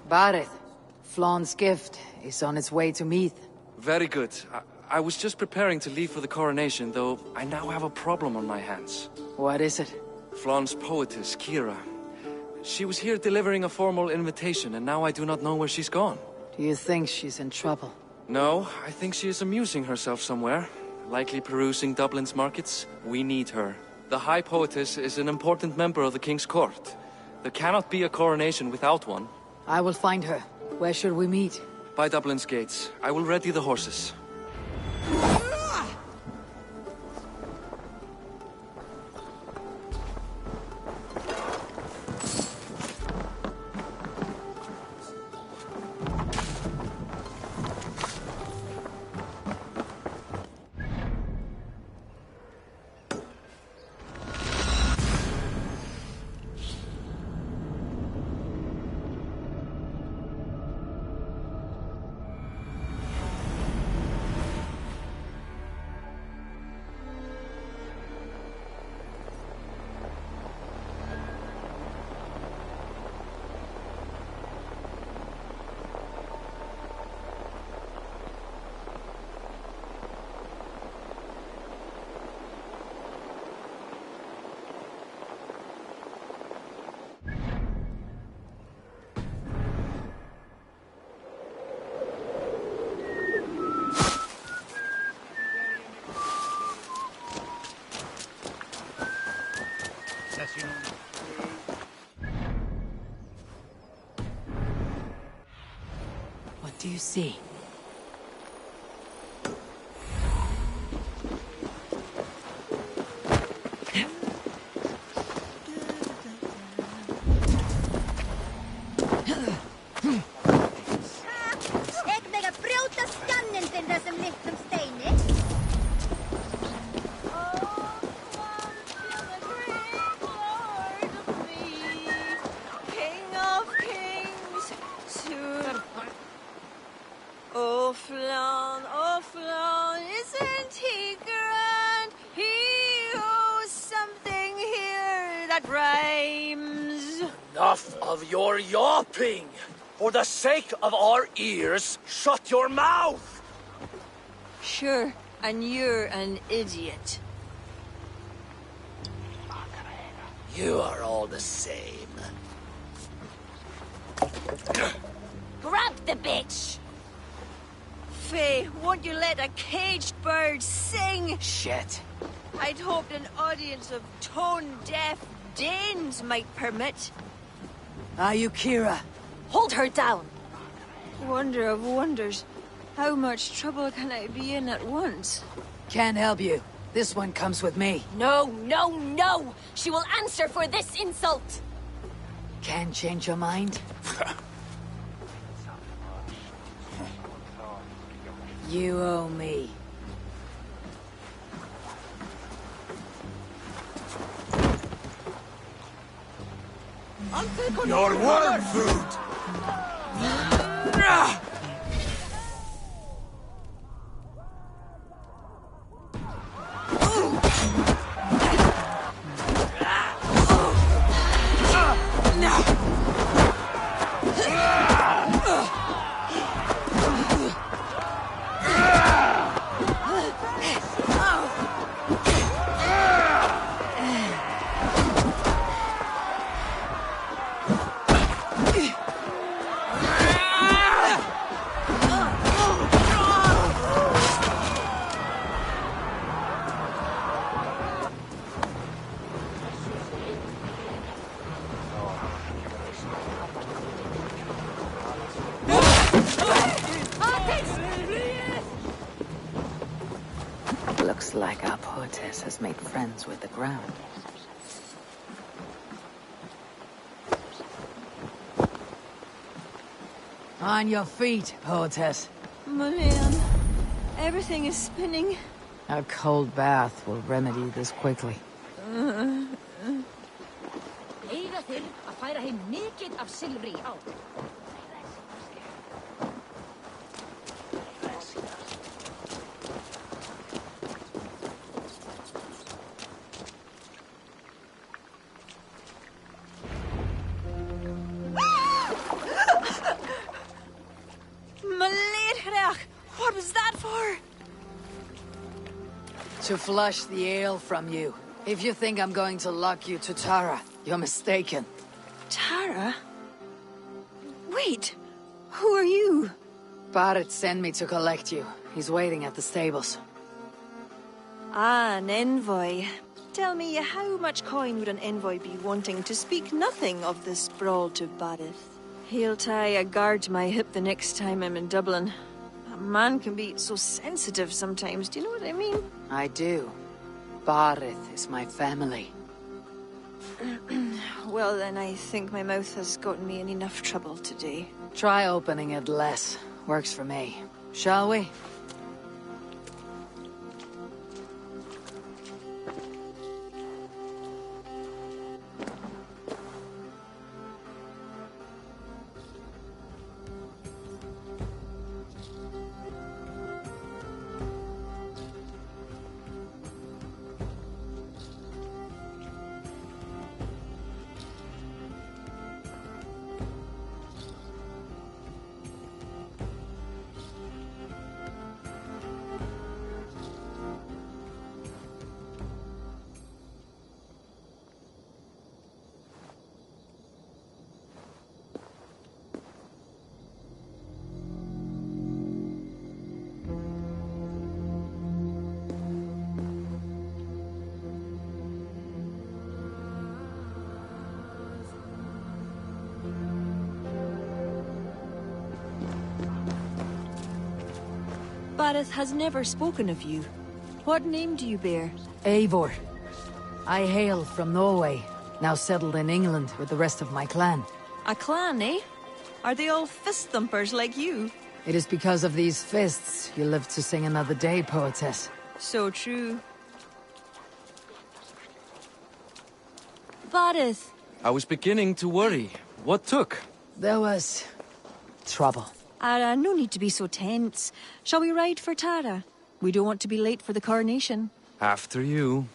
Barrett, Flawn's gift is on its way to Meath. Very good. I was just preparing to leave for the coronation, though I now have a problem on my hands. What is it? Flawn's poetess, Kira. She was here delivering a formal invitation, and now I do not know where she's gone. Do you think she's in trouble? No, I think she is amusing herself somewhere. Likely perusing Dublin's markets. We need her. The High Poetess is an important member of the King's Court. There cannot be a coronation without one. I will find her. Where should we meet? By Dublin's gates. I will ready the horses. What do you see? rhymes. Enough of your yawping! For the sake of our ears, shut your mouth! Sure, and you're an idiot. You are all the same. Grab the bitch! Faye, won't you let a caged bird sing? Shit. I'd hoped an audience of tone-deaf Danes might permit. Are you Kira? Hold her down! Wonder of wonders. How much trouble can I be in at once? Can't help you. This one comes with me. No, no, no! She will answer for this insult! Can't change your mind? You owe me. Your worm food! Looks like our poetess has made friends with the ground. On your feet, poetess. Mulian, everything is spinning. A cold bath will remedy this quickly. Eiga til að færa heim mikið af silfri á. What was that for? To flush the ale from you. If you think I'm going to lock you to Tara, you're mistaken. Tara? Wait, who are you? Barrett sent me to collect you. He's waiting at the stables. Ah, an envoy. Tell me, how much coin would an envoy be wanting to speak nothing of the sprawl to Barrett? He'll tie a guard to my hip the next time I'm in Dublin. A man can be so sensitive sometimes, do you know what I mean? I do. Barrett is my family. Well, then I think my mouth has gotten me in enough trouble today. Try opening it less. Works for me. Shall we? Barrett has never spoken of you. What name do you bear? Eivor. I hail from Norway, now settled in England with the rest of my clan. A clan, eh? Are they all fist-thumpers like you? It is because of these fists you live to sing another day, poetess. So true. Barrett. I was beginning to worry. What took? There was... trouble. No need to be so tense. Shall we ride for Tara? We don't want to be late for the coronation. After you.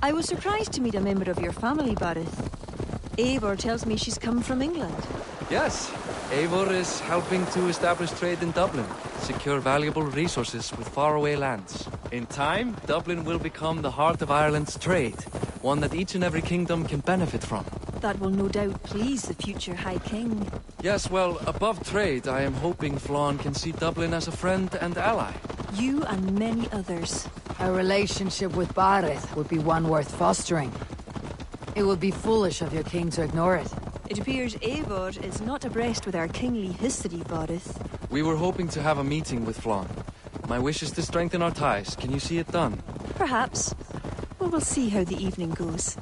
I was surprised to meet a member of your family, Barith. Eivor tells me she's come from England. Yes, Eivor is helping to establish trade in Dublin, secure valuable resources with faraway lands. In time, Dublin will become the heart of Ireland's trade, one that each and every kingdom can benefit from. That will no doubt please the future High King. Yes, well, above trade, I am hoping Flann can see Dublin as a friend and ally. You and many others. A relationship with Barith would be one worth fostering. It would be foolish of your king to ignore it. It appears Eivor is not abreast with our kingly history, Barith. We were hoping to have a meeting with Flann. My wish is to strengthen our ties. Can you see it done? Perhaps. Well, we'll see how the evening goes.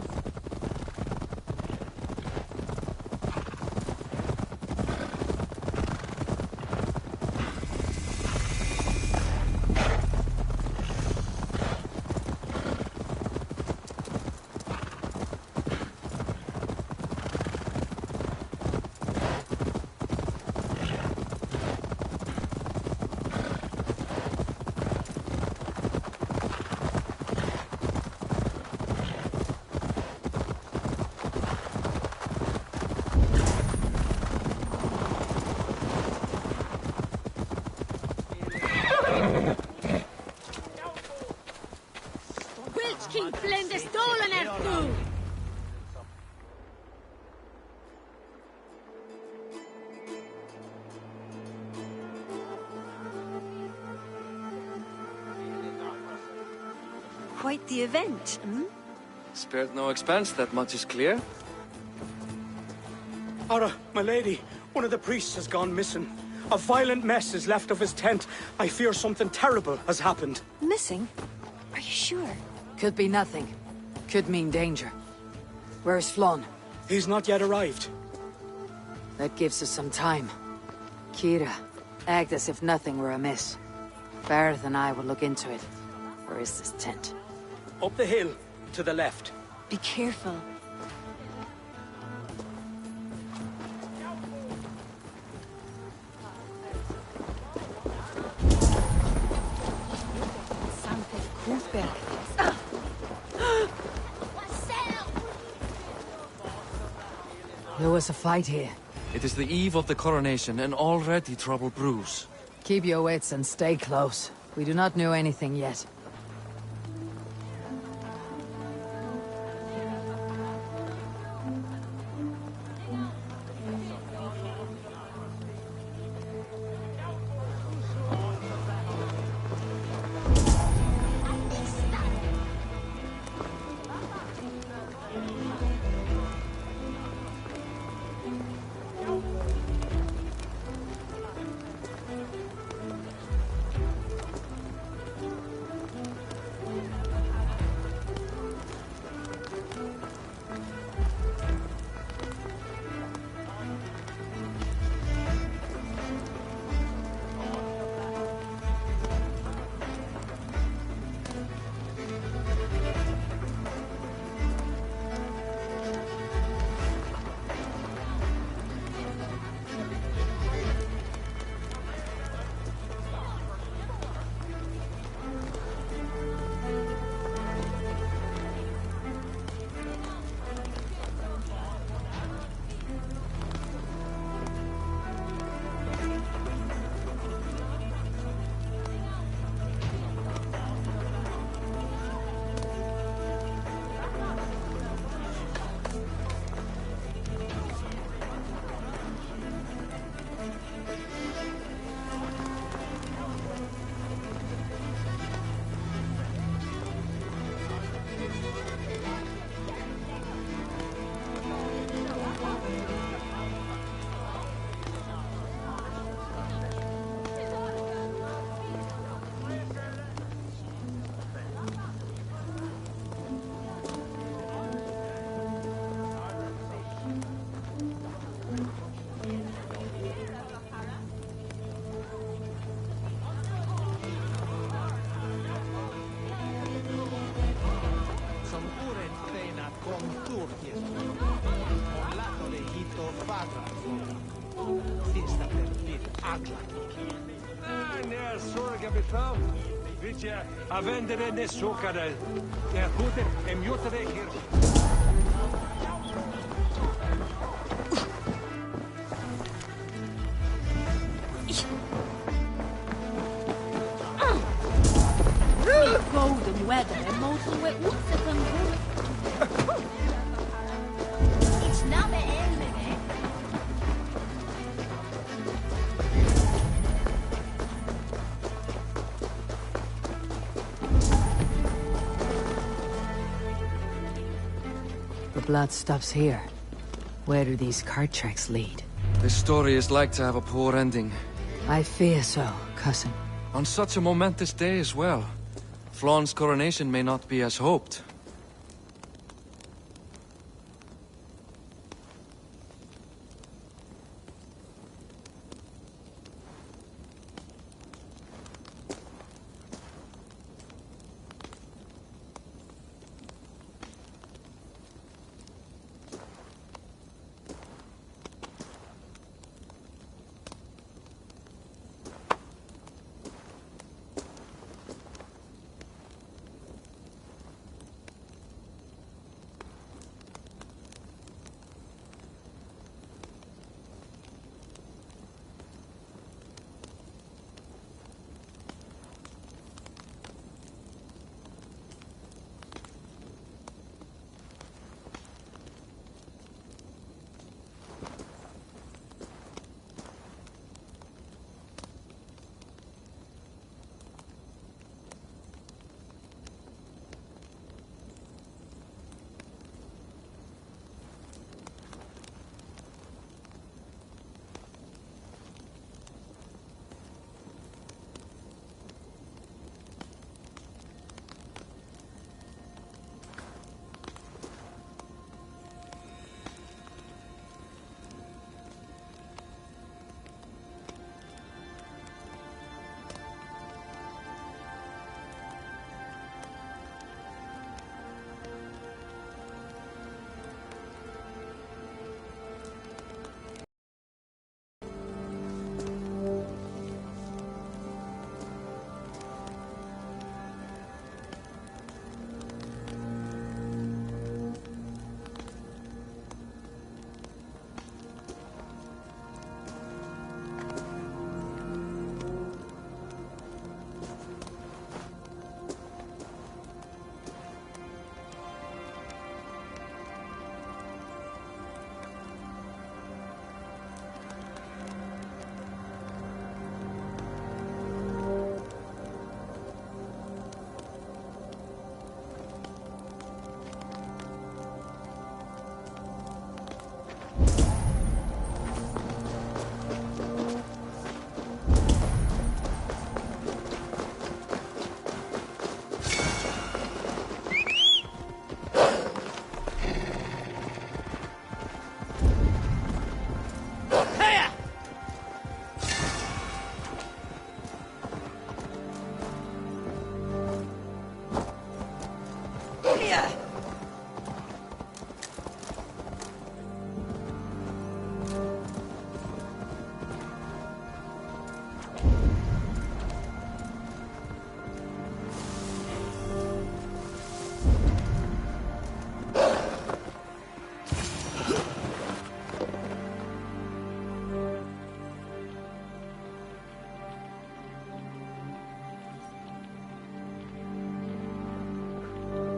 Quite the event, hmm? Spared no expense, that much is clear. Ara, my lady, one of the priests has gone missing. A violent mess is left of his tent. I fear something terrible has happened. Missing? Are you sure? Could be nothing. Could mean danger. Where's Flann? He's not yet arrived. That gives us some time. Kira, act as if nothing were amiss. Barith and I will look into it. Where is this tent? Up the hill, to the left. Be careful. There was a fight here. It is the eve of the coronation, and already trouble brews. Keep your wits and stay close. We do not know anything yet. Agla. Nær sorg er betraut. Vitja, avendere ne sokare. Der gute emjutere hier. Golden weather and motion with It's not the end, eh? The blood stops here. Where do these cart tracks lead? This story is like to have a poor ending. I fear so, cousin. On such a momentous day as well. Flaun's coronation may not be as hoped.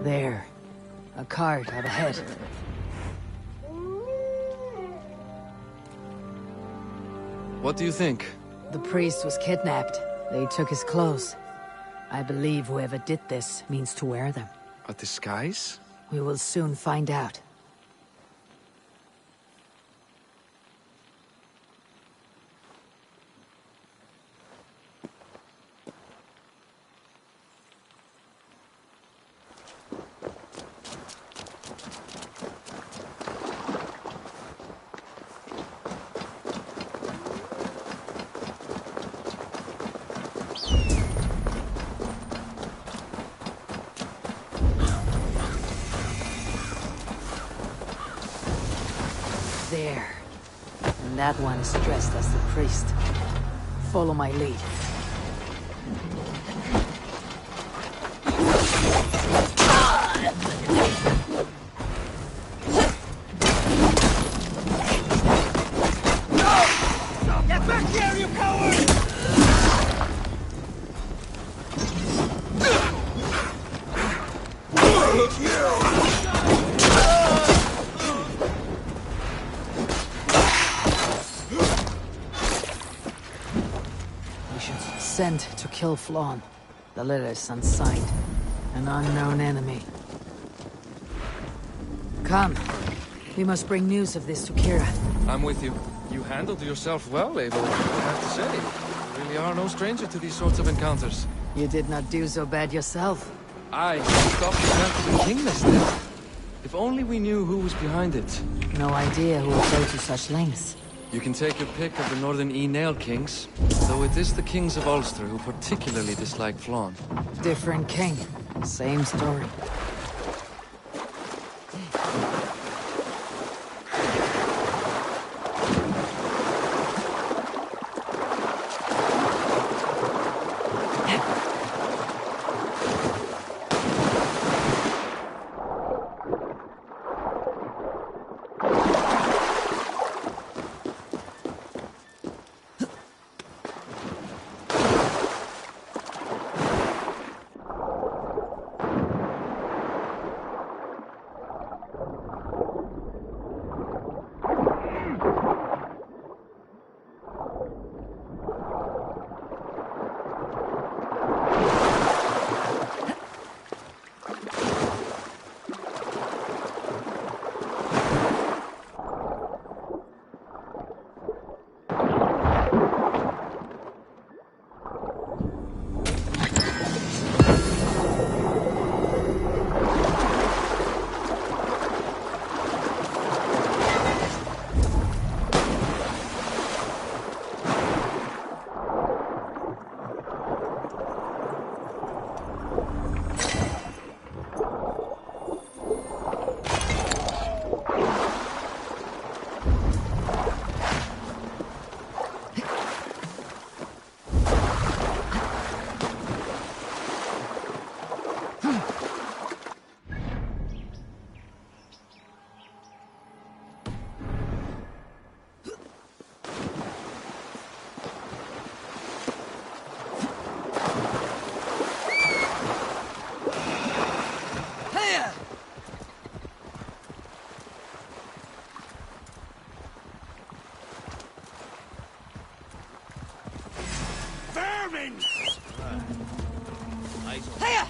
There. A cart up ahead. What do you think? The priest was kidnapped. They took his clothes. I believe whoever did this means to wear them. A disguise? We will soon find out. There. And that one is dressed as the priest. Follow my lead. communications. Sent to kill Flawn. The letters unsigned. An unknown enemy. Come. We must bring news of this to Kira. I'm with you. You handled yourself well, Eivor, I have to say. You really are no stranger to these sorts of encounters. You did not do so bad yourself. I stopped the death of the king instead. If only we knew who was behind it. No idea who would go to such lengths. You can take your pick of the Northern Nail kings, though it is the kings of Ulster who particularly dislike Flawn. Different king. Same story. Hiya!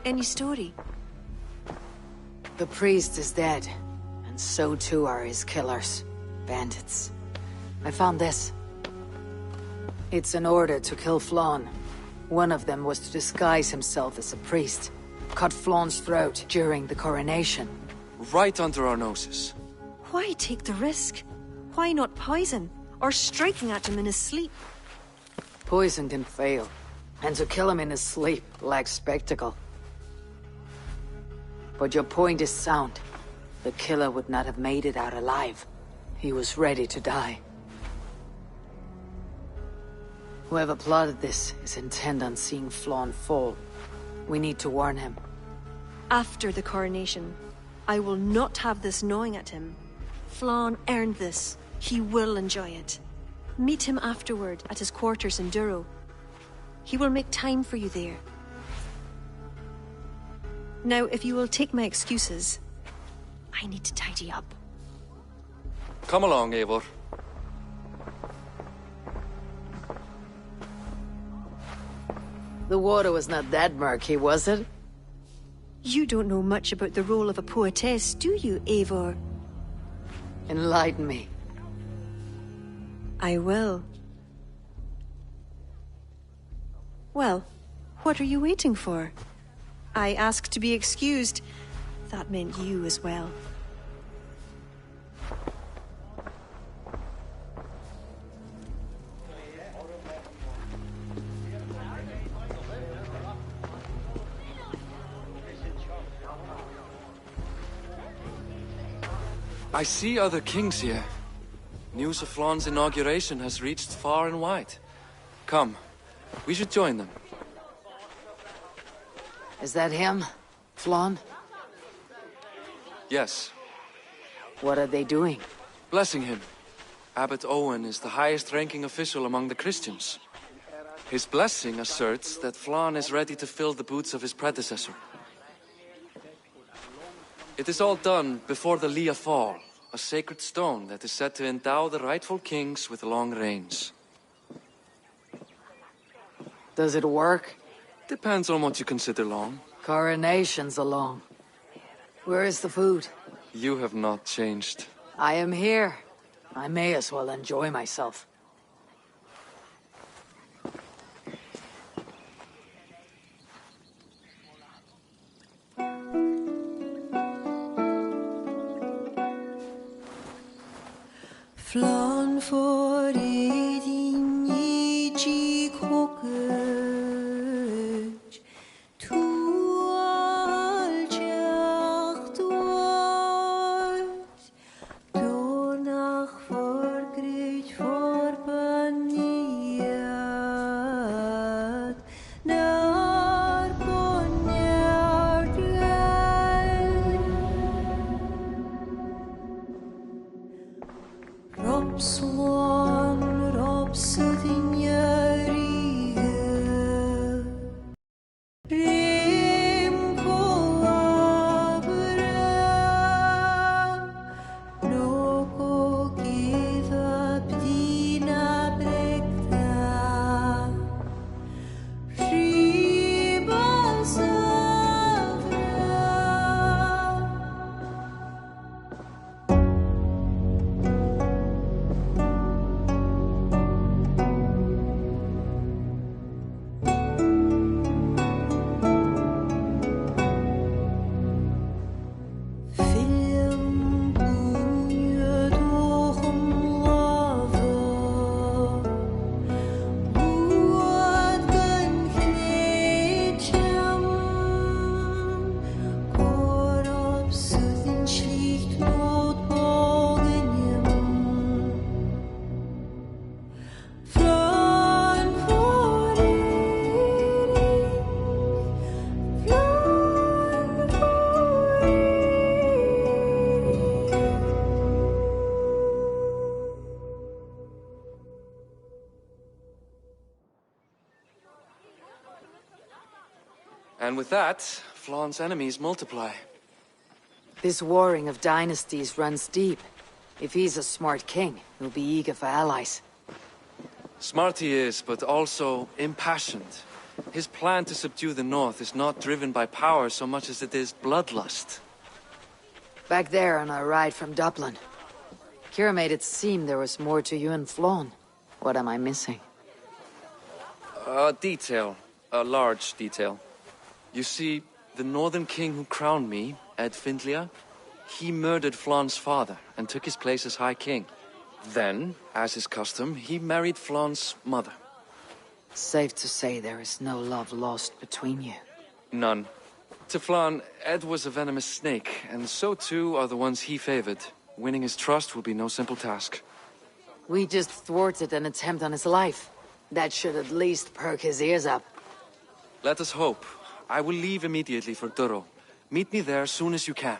Any story? The priest is dead, and so too are his killers. Bandits. I found this. It's an order to kill Flawn. One of them was to disguise himself as a priest. Cut Flawn's throat during the coronation. Right under our noses. Why take the risk? Why not poison? Or striking at him in his sleep? Poison can fail. And to kill him in his sleep lacks spectacle. But your point is sound. The killer would not have made it out alive. He was ready to die. Whoever plotted this is intent on seeing Flawn fall. We need to warn him. After the coronation, I will not have this gnawing at him. Flawn earned this. He will enjoy it. Meet him afterward at his quarters in Duro. He will make time for you there. Now, if you will take my excuses, I need to tidy up. Come along, Eivor. The water was not that murky, was it? You don't know much about the role of a poetess, do you, Eivor? Enlighten me. I will. Well, what are you waiting for? I asked to be excused. That meant you as well. I see other kings here. News of Flaun's inauguration has reached far and wide. Come, we should join them. Is that him? Flaun? Yes. What are they doing? Blessing him. Abbot Owen is the highest-ranking official among the Christians. His blessing asserts that Flaun is ready to fill the boots of his predecessor. It is all done before the Lia Fall, a sacred stone that is said to endow the rightful kings with long reigns. Does it work? Depends on what you consider long. Coronations are long. Where is the food? You have not changed. I am here. I may as well enjoy myself. Flan for din i chi kokej tu al chachtwort donach for grit for paniat nar poniat Robswan, Robsudin Yarige Rim Kolabra Noko Kiva Pdina Brekta Riba Savra Film bunje doch lava Buat kan knetjam Korop sudin schlicht not bogenjem Flan for And with that, Flaun's enemies multiply. This warring of dynasties runs deep. If he's a smart king, he'll be eager for allies. Smart he is, but also impassioned. His plan to subdue the north is not driven by power so much as it is bloodlust. Back there on our ride from Dublin, Kira made it seem there was more to you and Flaun. What am I missing? A detail. A large detail. You see, the northern king who crowned me, Ed Findlia, he murdered Flaun's father and took his place as High King. Then, as is custom, he married Flaun's mother. Safe to say there is no love lost between you. None. To Flaun, Ed was a venomous snake, and so too are the ones he favored. Winning his trust will be no simple task. We just thwarted an attempt on his life. That should at least perk his ears up. Let us hope. I will leave immediately for Duro. Meet me there as soon as you can.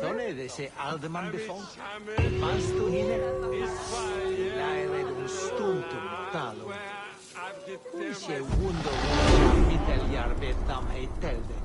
Således Alderman befolkat. Fanns du hinne? Läre un stuntum talo. Kuise wundo mitteljar vetam ei telde.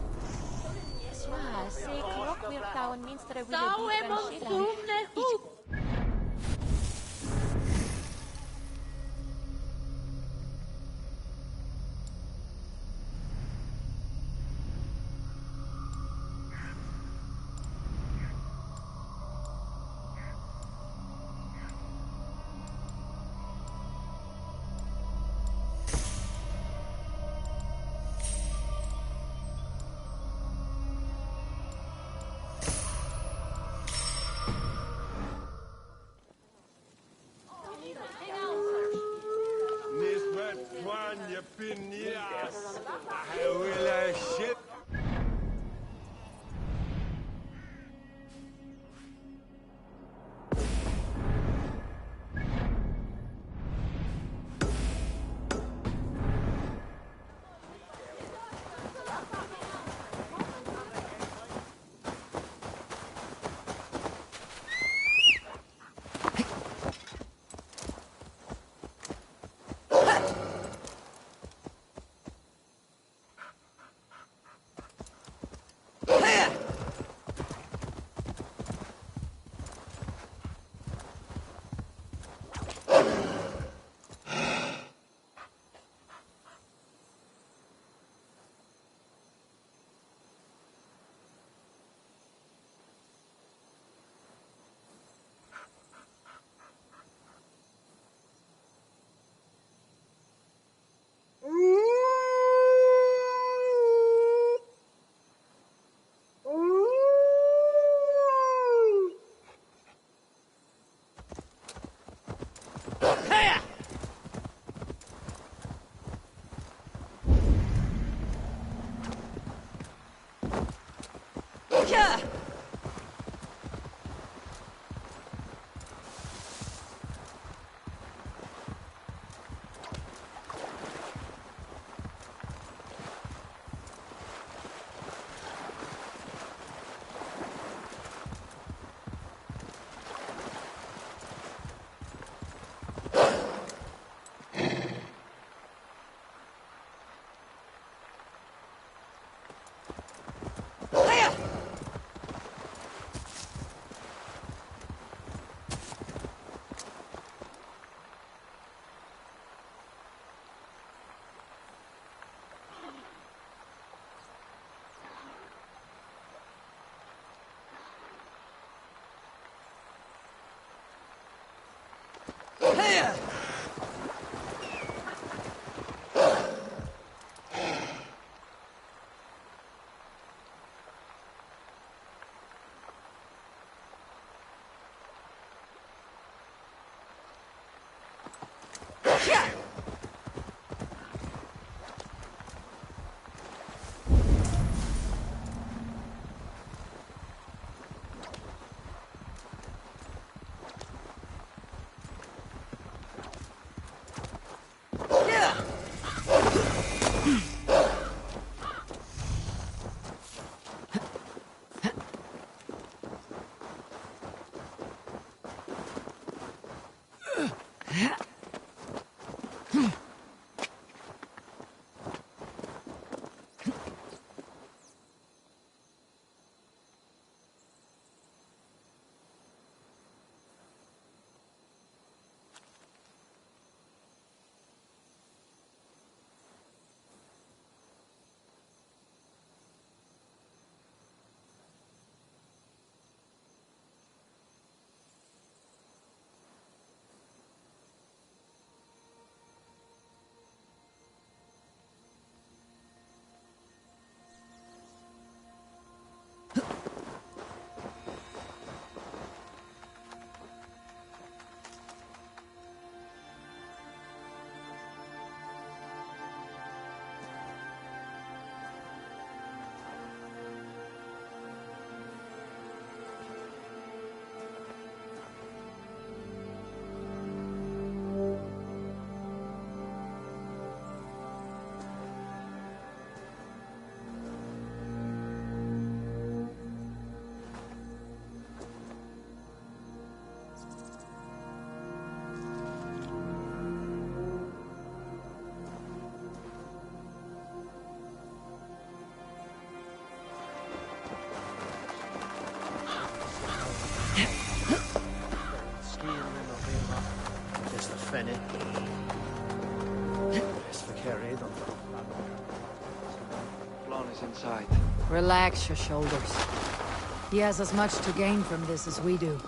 Shipping, yes. I will ship. Flann is inside. Relax your shoulders. He has as much to gain from this as we do.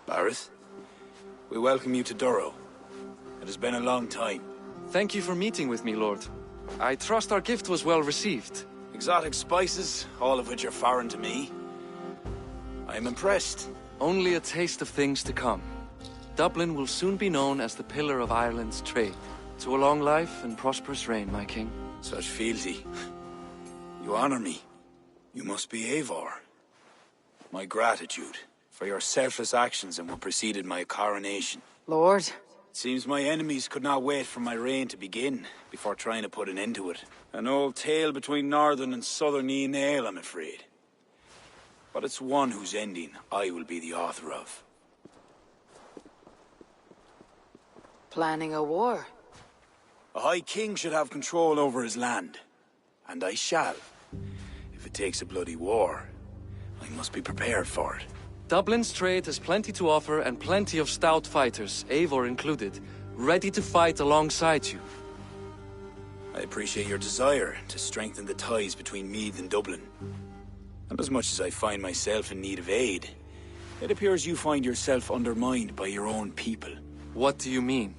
Bareth, we welcome you to Durrow. It has been a long time. Thank you for meeting with me, Lord. I trust our gift was well received. Exotic spices, all of which are foreign to me. I am impressed. Only a taste of things to come. Dublin will soon be known as the pillar of Ireland's trade. To a long life and prosperous reign, my king. Such fealty. You honor me. You must be Eivor. My gratitude for your selfless actions and what preceded my coronation. Lord? It seems my enemies could not wait for my reign to begin before trying to put an end to it. An old tale between northern and southern Nael, I'm afraid. But it's one whose ending I will be the author of. Planning a war? A High King should have control over his land. And I shall. If it takes a bloody war, I must be prepared for it. Dublin's trade has plenty to offer and plenty of stout fighters, Eivor included, ready to fight alongside you. I appreciate your desire to strengthen the ties between Meath and Dublin. And as much as I find myself in need of aid, it appears you find yourself undermined by your own people. What do you mean?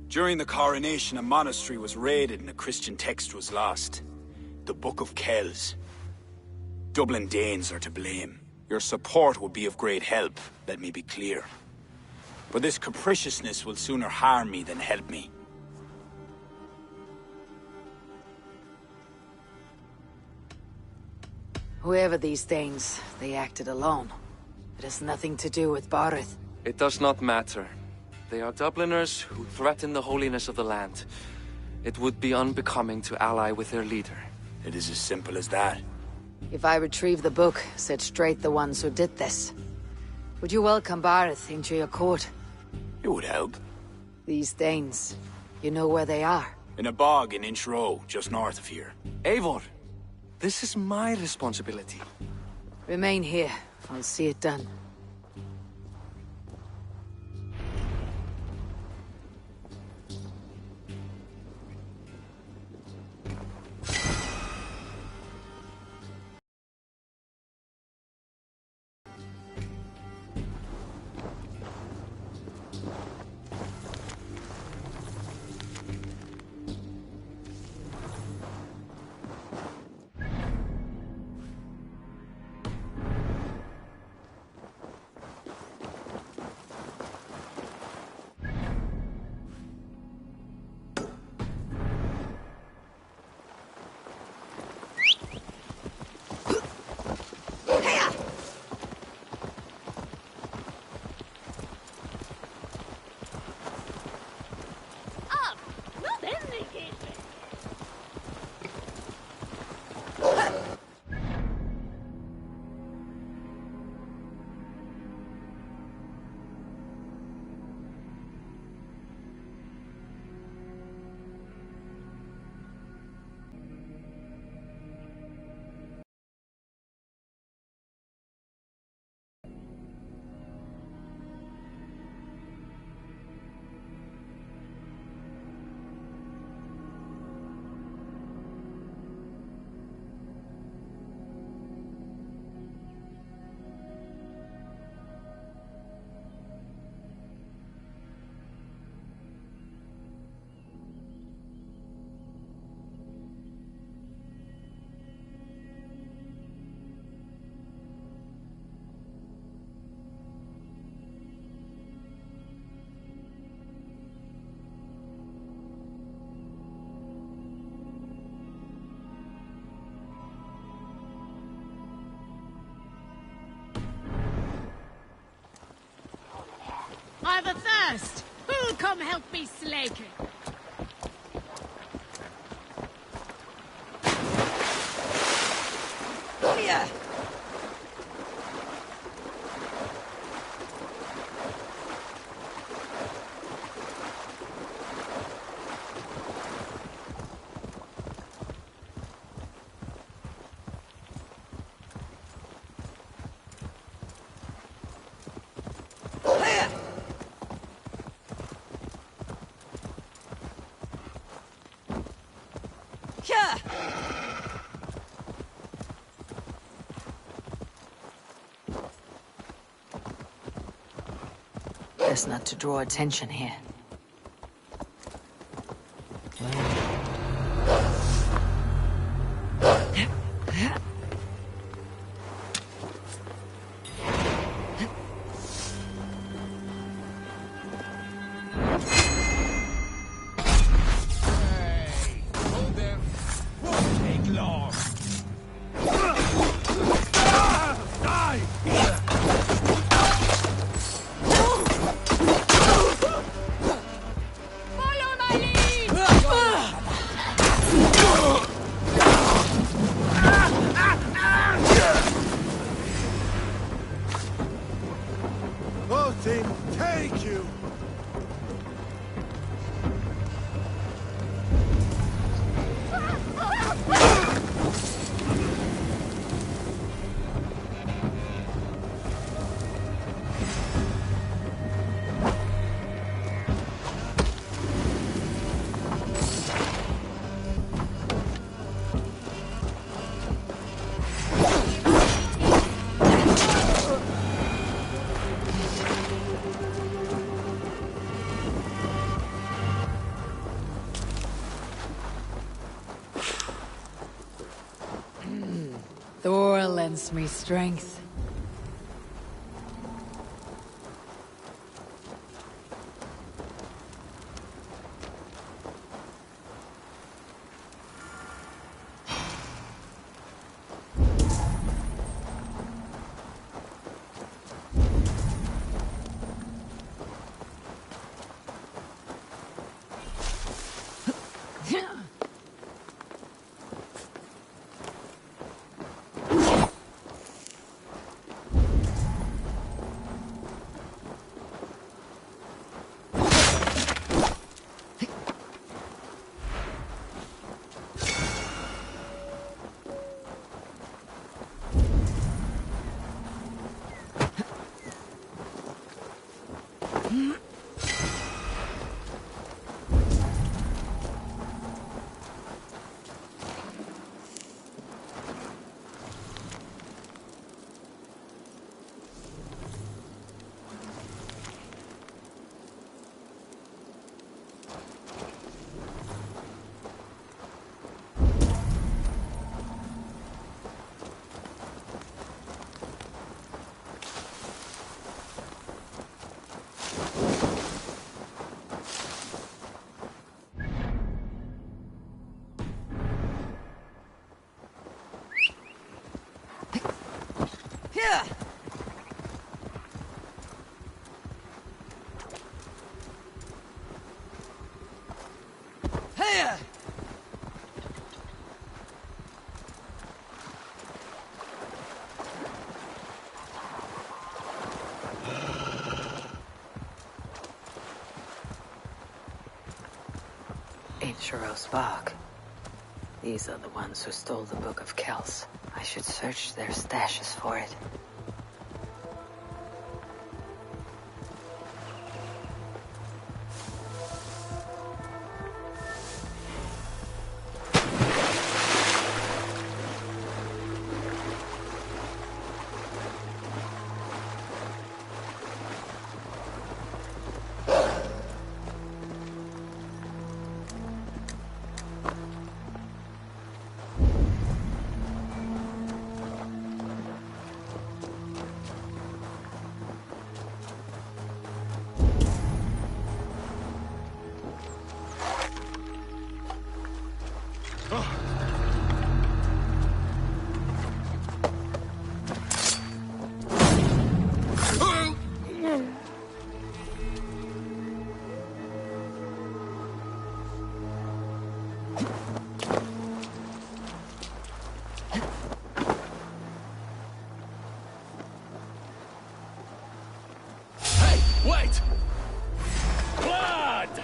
During the coronation, a monastery was raided and a Christian text was lost. The Book of Kells. Dublin Danes are to blame. Your support would be of great help, let me be clear. But this capriciousness will sooner harm me than help me. Whoever these things, they acted alone. It has nothing to do with Bareth. It does not matter. They are Dubliners who threaten the holiness of the land. It would be unbecoming to ally with their leader. It is as simple as that. If I retrieve the book, set straight the ones who did this, would you welcome Bareth into your court? It would help. These Danes, you know where they are? In a bog in Inch Row, just north of here. Eivor, this is my responsibility. Remain here. I'll see it done. I've a thirst. Who'll come help me slake it? Yeah. Best not to draw attention here. Take you! Thor lends me strength. Inchuros Bog. These are the ones who stole the Book of Kells. I should search their stashes for it. Wait! Blood!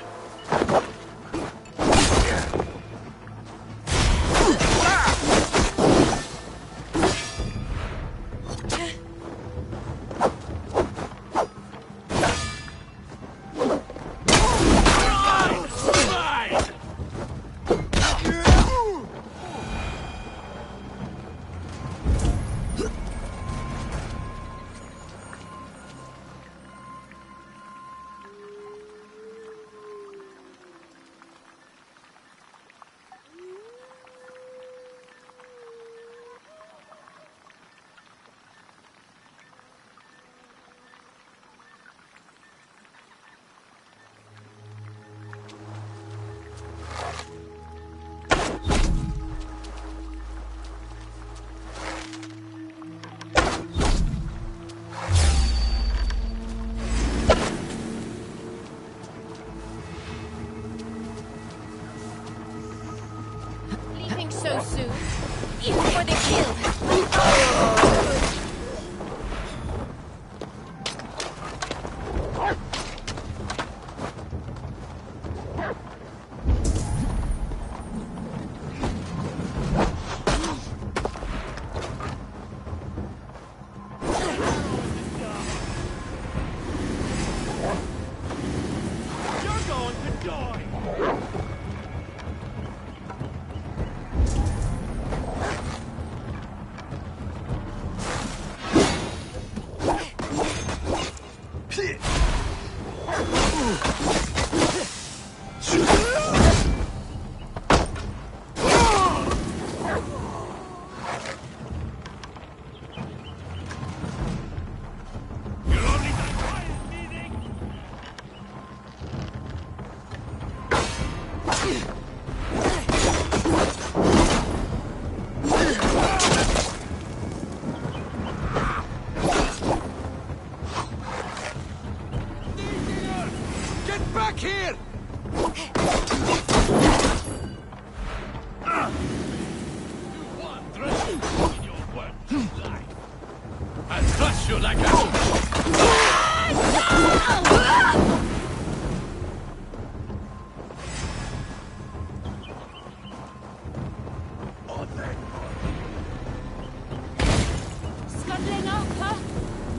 Scuttling up, huh?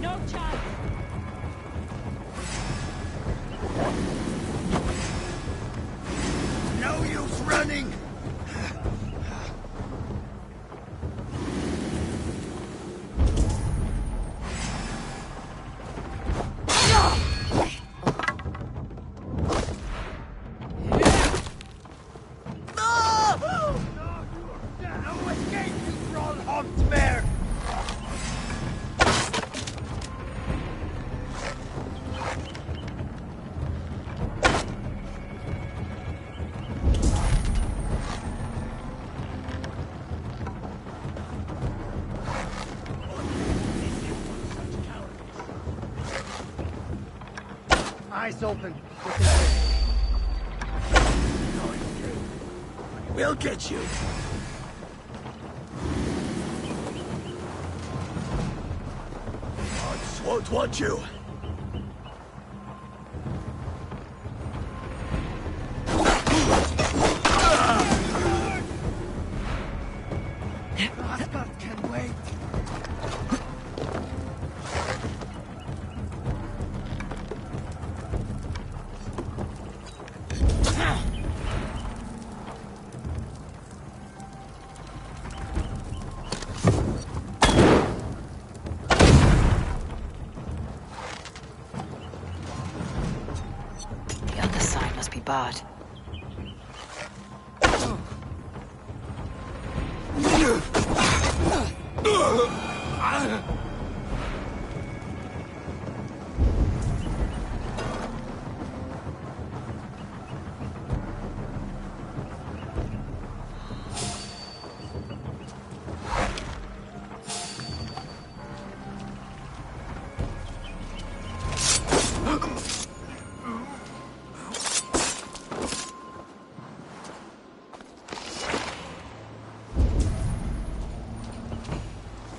No chance. No use running! Eyes open. We'll get you. Odds won't want you. Asgard can wait. Bad.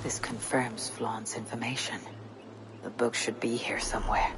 This confirms Flaun's information. The book should be here somewhere.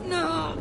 No!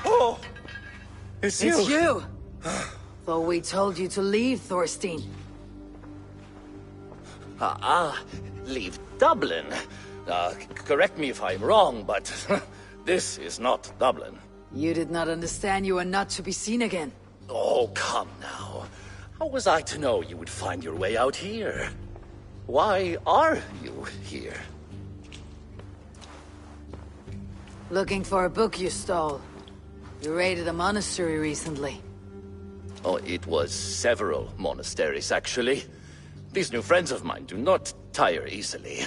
Oh! It's you! Though we told you to leave, Thorstein. Leave Dublin. Correct me if I'm wrong, but this is not Dublin. You did not understand you are not to be seen again. Oh, come now. How was I to know you would find your way out here? Why are you here? Looking for a book you stole. You raided a monastery recently. Oh, it was several monasteries, actually. These new friends of mine do not tire easily.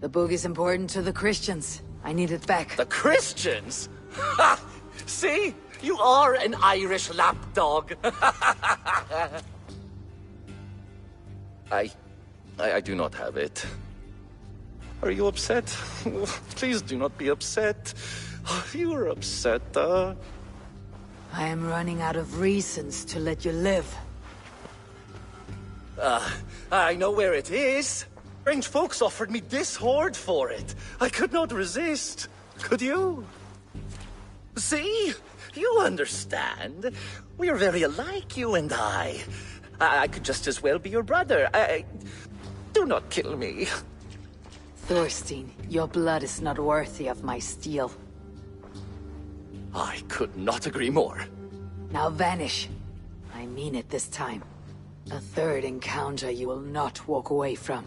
The book is important to the Christians. I need it back. The Christians? Ha! See? You are an Irish lapdog. I do not have it. Are you upset? Please do not be upset. You are upset, I am running out of reasons to let you live. I know where it is. Strange folks offered me this hoard for it. I could not resist. Could you? See? You understand. We are very alike, you and I. I could just as well be your brother. Do not kill me. Thorstein, your blood is not worthy of my steel. I could not agree more. Now vanish. I mean it this time. A third encounter you will not walk away from.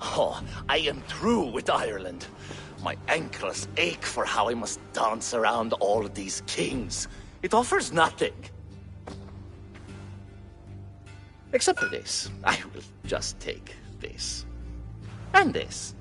Oh, I am through with Ireland. My ankles ache for how I must dance around all of these kings. It offers nothing. Except for this. I will just take this. And this.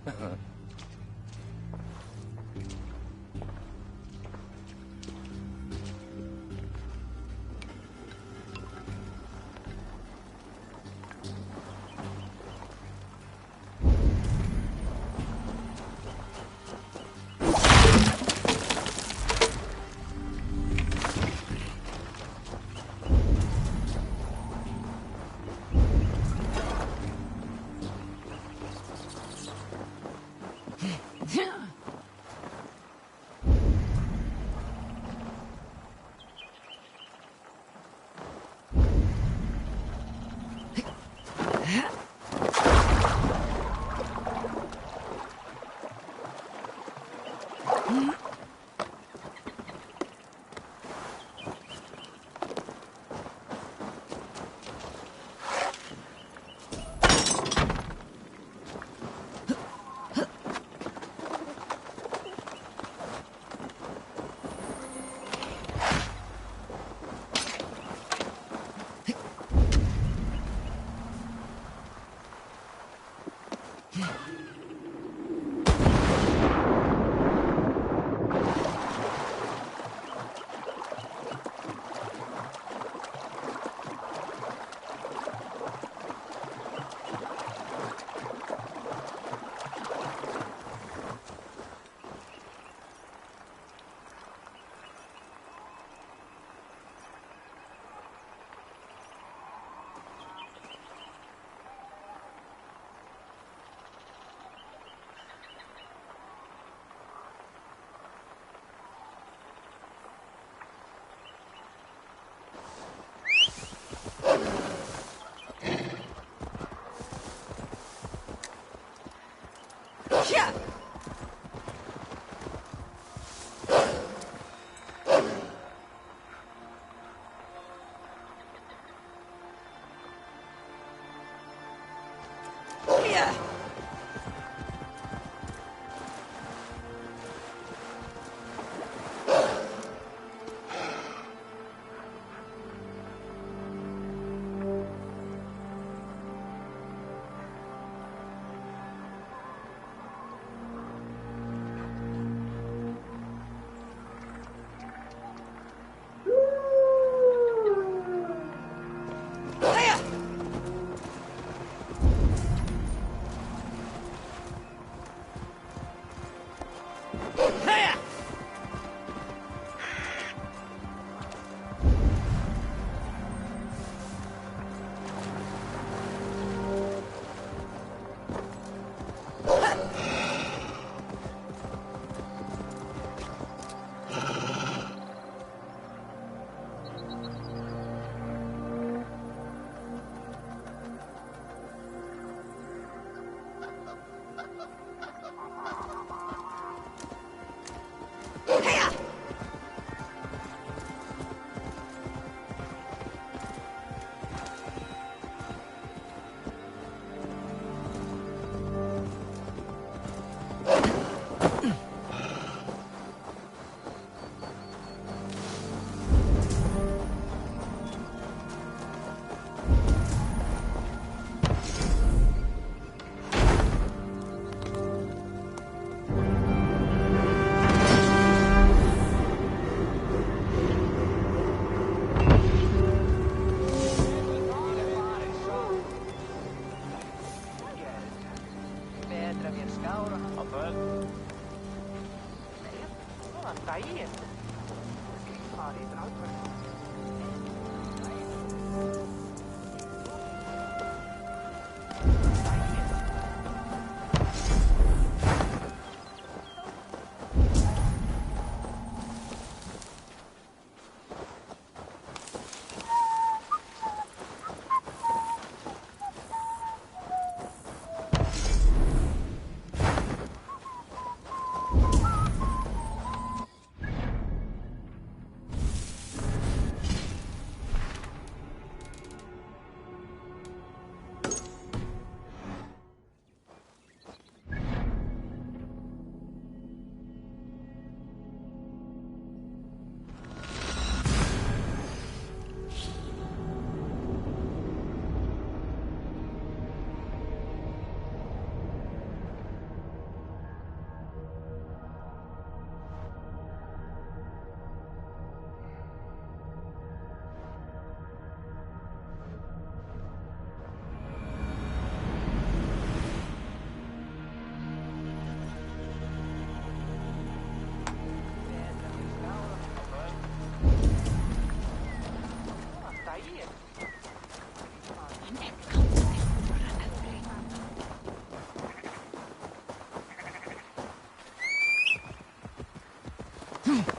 Hmm.